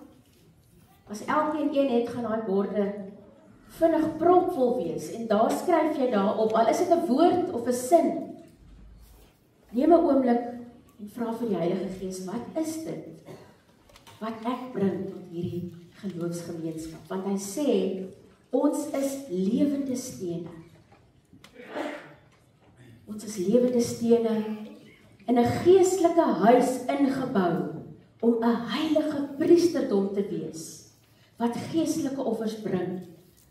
as elkeen een het, gaan daai borde vinnig propvol wees en daar skryf jy daarop, al is dit 'n woord of 'n sin. Neem 'n oomblik en vra vir die Heilige Gees, wat is dit wat ek bring tot hierdie geloofsgemeenskap? Want hy sê, ons is lewende stene. Ons is lewende stene in 'n geestelike huis ingebou om 'n heilige priesterdom te wees, wat geestelike offers bring,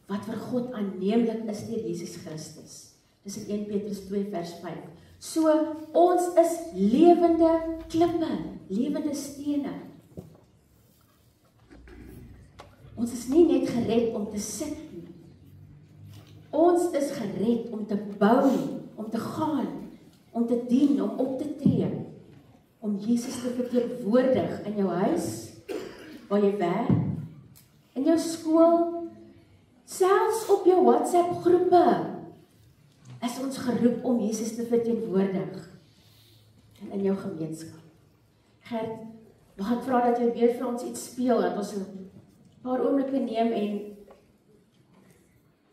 wat vir God aanneemlik is deur Jesus Christus. Dis in 1 Petrus 2 vers 5. So, ons is lewende klippe, lewende stene. Ons is nie net gered om te sit nie. Ons is gered om te bou, om te gaan, om te dien, om op te tree, om Jesus te verteenwoordig in jou huis, waar jy werk, in jou skool, selfs op jou WhatsApp groepe, is ons geroep om Jesus te verteenwoordig in jou gemeenskap. Gert, mag ek vra dat jy weer vir ons iets speel, dat ons 'n paar oomblikke neem en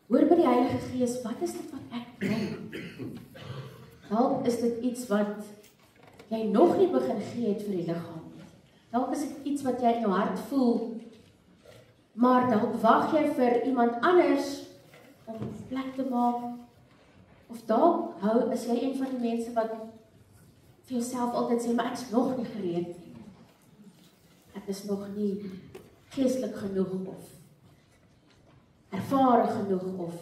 hoor by die Heilige Gees, wat is dit wat ek bring? Dalk is dit iets wat jy nog nie begin gee het vir die liggaam. Dalk is dit iets wat jy in jou hart voel, maar dalk wag jy vir iemand anders om plek te maak. Of dalk is jy een van die mense wat vir jouself altyd sê, maar ek is nog nie gereed nie. Ek is nog nie geestelik genoeg of ervare genoeg of.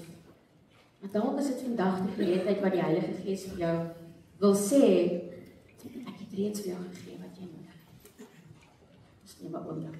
Maar dalk is dit vandag die geleentheid wat die Heilige Gees vir jou wil sê, ek het reeds vir jou gegee wat jy nodig het. Dis nie maar oomblik.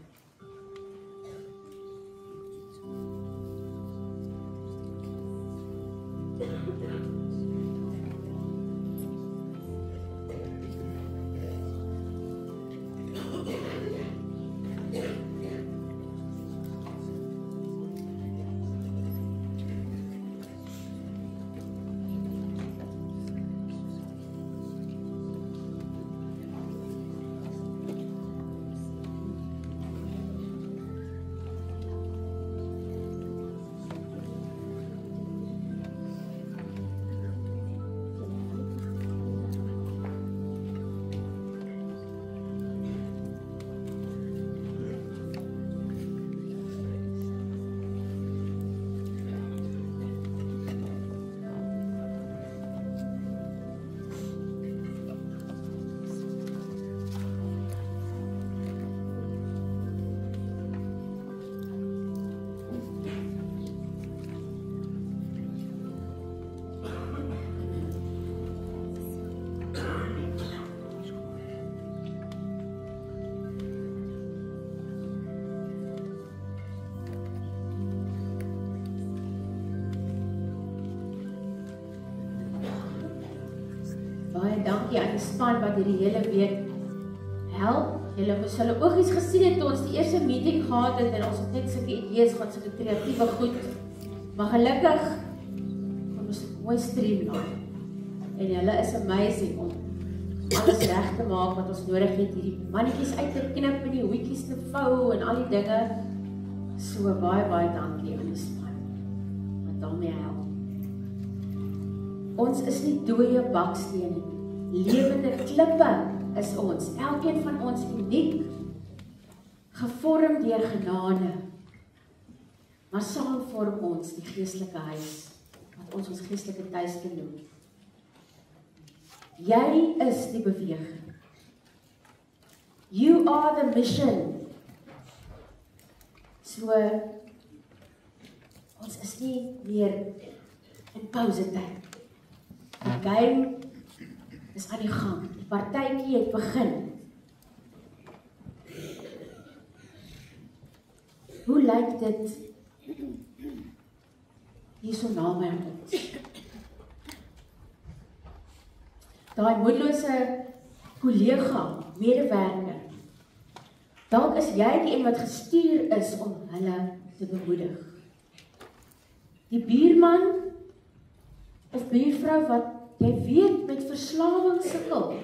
Baie dankie aan die span wat hierdie hele week help. Julle moes hulle oogies gesien het toe ons die eerste meeting gehad het en ons het net sulke idees van sulke kreatiewe goed. Maar gelukkig kon ons mooi streamline. En julle is amazing om alles reg te maak wat ons nodig het, hierdie mannetjies uit te knip en die hoetjies te vou en al die dinge. So baie dankie aan die span wat daarmee help. Ons is nie dooie bakstene nie. Lewende klippe is ons. Elkeen van ons uniek, gevorm deur genade. Maar saam vorm ons die geestelike huis, wat ons geestelike tuiste noem. Jy is die beweging. You are the mission. So, ons is nie meer in pausetyd. Die game is aan die gang. Die partytjie het begin. Hoe lyk dit hier so na my ons? Daai moedelose kollega, medewerker. Dalk is jy die een wat gestuur is om hulle te bemoedig. Die buurman of buurvrou wat jy weet met verslawing sukkel.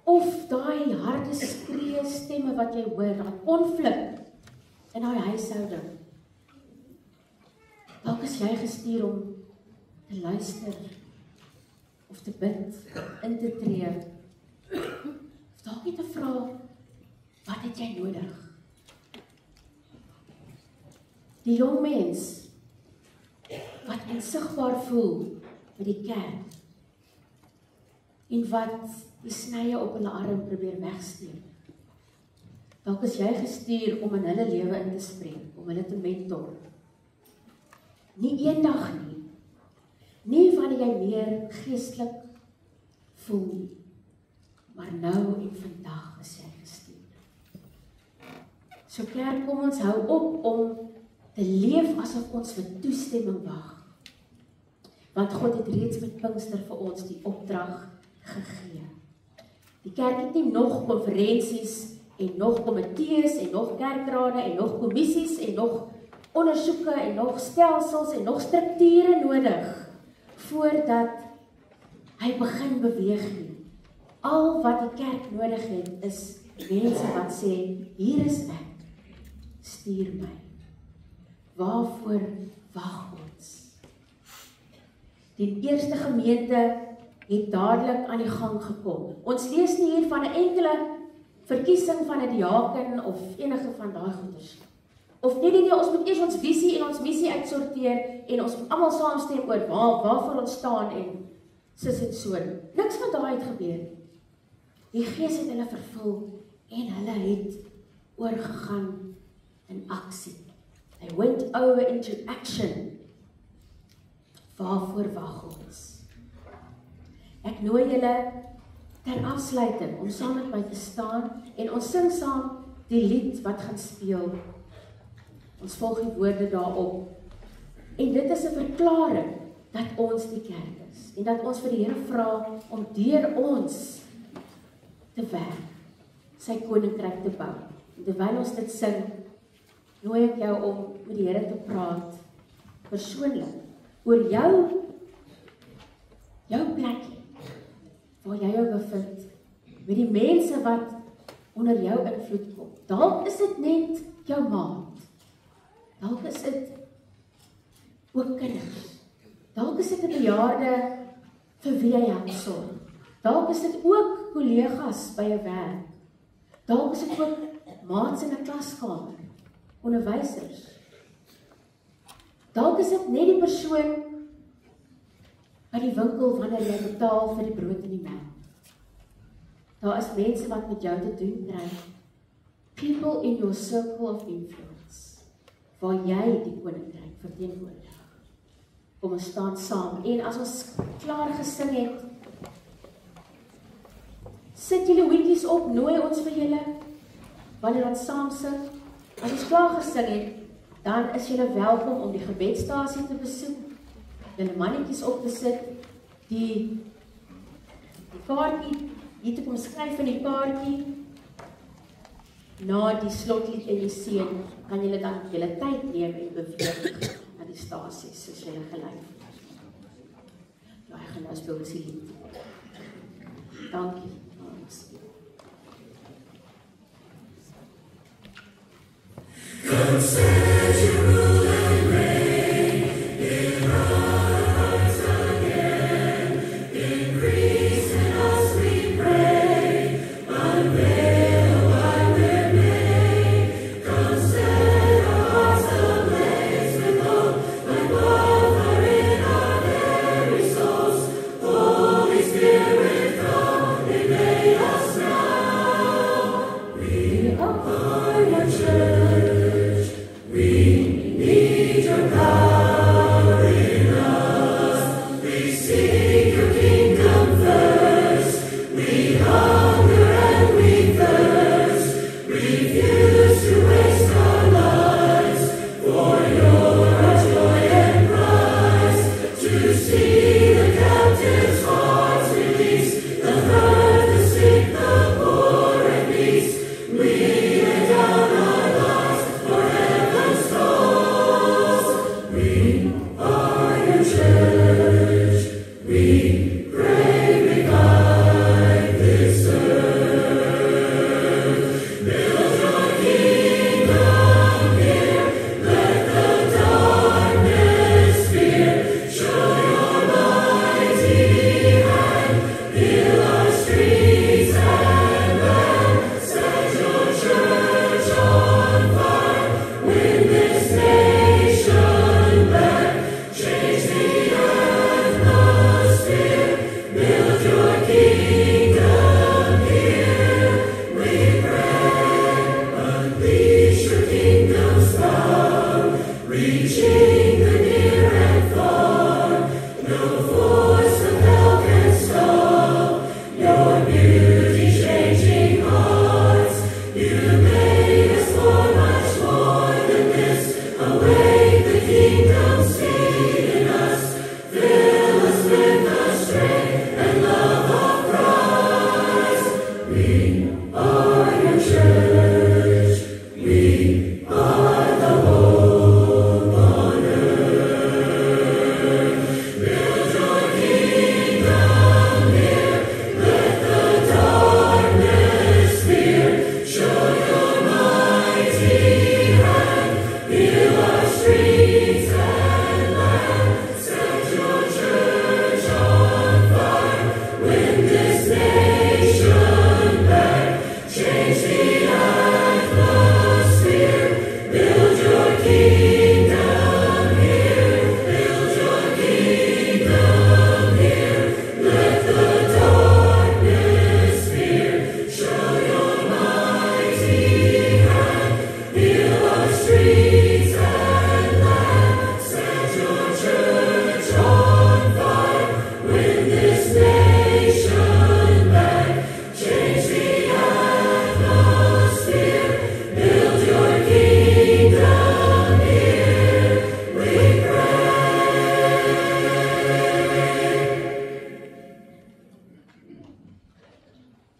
Of daai harde skree stemme wat jy hoor, daai konflik in daai huishouding. Dalk is jy gestuur om te luister of te bid, in te tree. Of dalk net te vra, wat het jy nodig? Die jong mens wat onsigbaar voel by die kerk en wat die snye op hulle arm probeer wegsteek. Dalk is jy gestuur om in hulle lewe in te spreek, om hulle te mentor. Nie eendag nie. Nie wanneer jy meer geestelik voel nie. Maar nou en vandag is jy gestuur. So kerk, kom ons hou op om te leef asof ons vir toestemming wag. Want God het reeds met Pinkster vir ons die opdrag gegee. Die kerk het nie nog konferensies en nog komitees en nog kerkrade en nog kommissies en nog ondersoeke en nog stelsels en nog strukture nodig voordat hy begin beweeg nie. Al wat die kerk nodig het, is mense wat sê, hier is ek, stuur my. Waarvoor wag ons? Die eerste gemeente het dadelik aan die gang gekom. Ons lees nie hier van 'n enkele verkiesing van 'n diaken of enige van daai goeders. Of nee, ons moet eers ons visie en ons missie uitsorteer en ons moet almal saamstem oor waarvoor ons staan en sis en so. Niks van daai het gebeur. Die Gees het hulle vervul en hulle het oorgegaan in aksie. They went over into action. Waarvoor wag ons? Ek nooi julle ter afsluiting om saam met my te staan en ons sing saam die lied wat gaan speel. Ons volg die woorde daarop. En dit is 'n verklaring dat ons die kerk is en dat ons vir die Here vra om deur ons te werk, sy koninkryk te bou. En terwyl ons dit sing, nooi ek jou om met die Here te praat persoonlik oor jou plekkie waar jy jou bevind, met die mense wat onder jou invloed kom. Dalk is dit net jou maat. Dalk is dit ook kinders. Dalk is dit 'n bejaarde vir wie jy help sorg. Dalk is dit ook kollegas by 'n werk. Dalk is dit ook maats in 'n klaskamer, onderwysers. Dalk is dit net die persoon by die winkel wanneer jy betaal vir die brood en die melk. Daar is mense wat met jou te doen kry. People in your circle of influence, waar jy die koninkryk verteenwoordig. Kom ons staan saam en as ons klaar gesing het, sit julle hoedjies op, nooi ons vir julle wanneer ons saam sing. As ons klaar gesing het, dan is julle welkom om die gebedsstasie te besoek, julle mannetjies op te sit, die kaartjie hier te kom skryf in die kaartjie. Na die slotlied en die seën kan julle dan julle tyd neem en beweeg na die stasies soos julle gelei word. Ja, ek gaan nou speel die lied. Dankie. God said you rule and reign in our hearts again. Increase in us we pray. Unveil what remains. God set our hearts ablaze with hope. Like water in our very souls. Holy Spirit, come and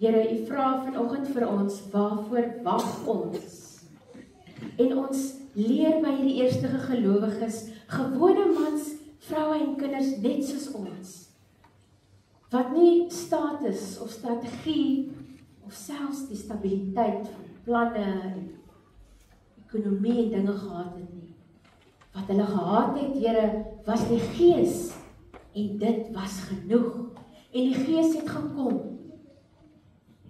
Here, U vra vanoggend vir ons, waarvoor wag ons? En ons leer by hierdie eerste gelowiges, gewone mans, vroue en kinders net soos ons, wat nie status of strategie of selfs die stabiliteit van planne en ekonomie en dinge gehad het nie. Wat hulle gehad het, Here, was die Gees en dit was genoeg. En die Gees het gekom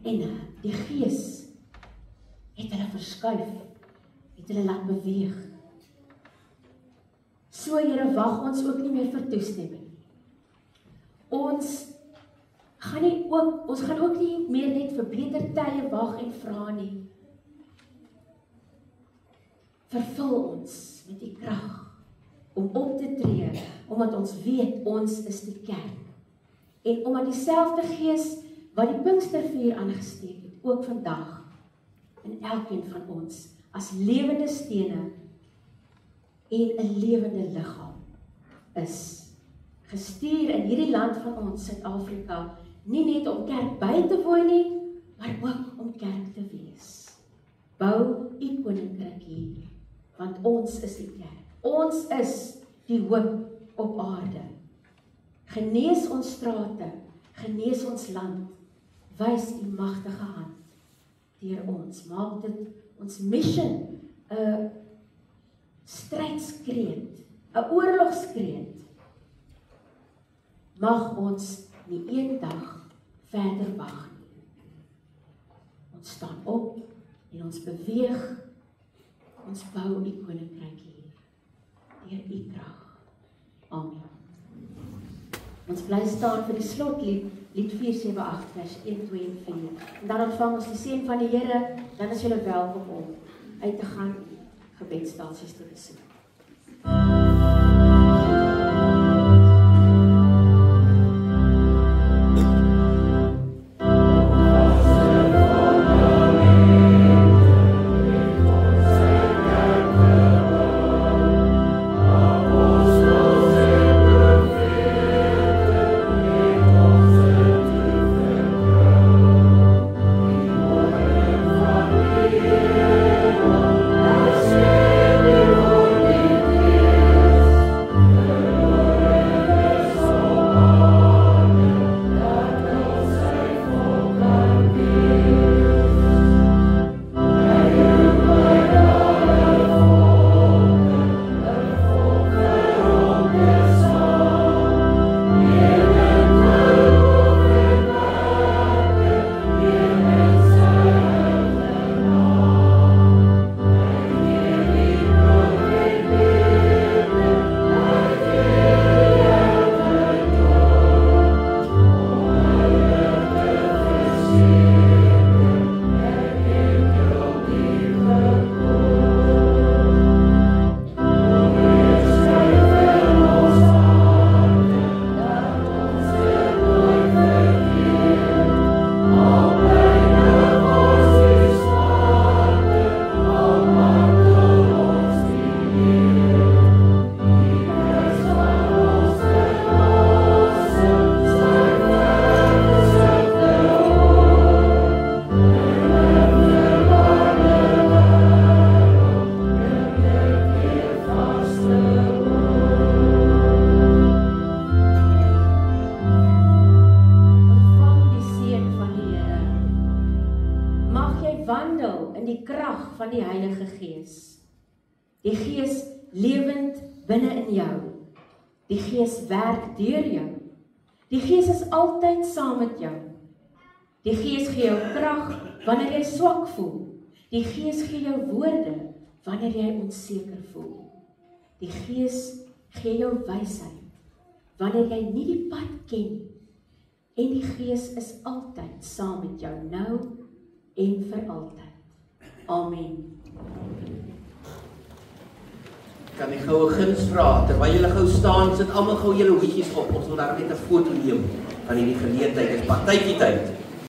en die Gees het hulle verskuif, het hulle laat beweeg. So, Here, wag ons ook nie meer vir toestemming. Ons gaan ook nie meer net vir beter tye wag en vra nie. Vervul ons met die krag om op te tree, omdat ons weet ons is die kerk. En omdat dieselfde Gees wat die Pinkstervuur aangesteek het, ook vandag in elkeen van ons as lewende stene en 'n lewende liggaam is gestuur in hierdie land van ons, Suid-Afrika, nie net om kerk by te woon nie, maar ook om kerk te wees. Bou U koninkryk hier, want ons is die kerk. Ons is die hoop op aarde. Genees ons strate, genees ons land, wys U magtige hand deur ons. Maak dit ons mission 'n strydsskreet, 'n oorlogskreet. Mag ons nie een dag verder wag nie. Ons staan op en ons beweeg, ons bou U koninkryk hier, deur U krag. Amen. Ons bly staan vir die slotlied, lied 478, vers 1, 2 en 4. En dan ontvang ons die seën van die Here, dan is julle welkom om uit te gaan, gebedsstasies te besoek. wandel in die krag van die Heilige Gees. Die Gees lewend binne in jou. Die Gees werk deur jou. Die Gees is altyd saam met jou. Die Gees gee jou krag wanneer jy swak voel. Die Gees gee jou woorde wanneer jy onseker voel. Die Gees gee jou wysheid wanneer jy nie die pad ken nie. En die Gees is altyd saam met jou nou en vir altyd. Amen. Kan ek gou 'n guns vra? Terwyl julle gou staan, sit almal gou julle hoedjies op. Ons wil daar net 'n foto neem van hierdie geleentheid. Dit is partytjie tyd.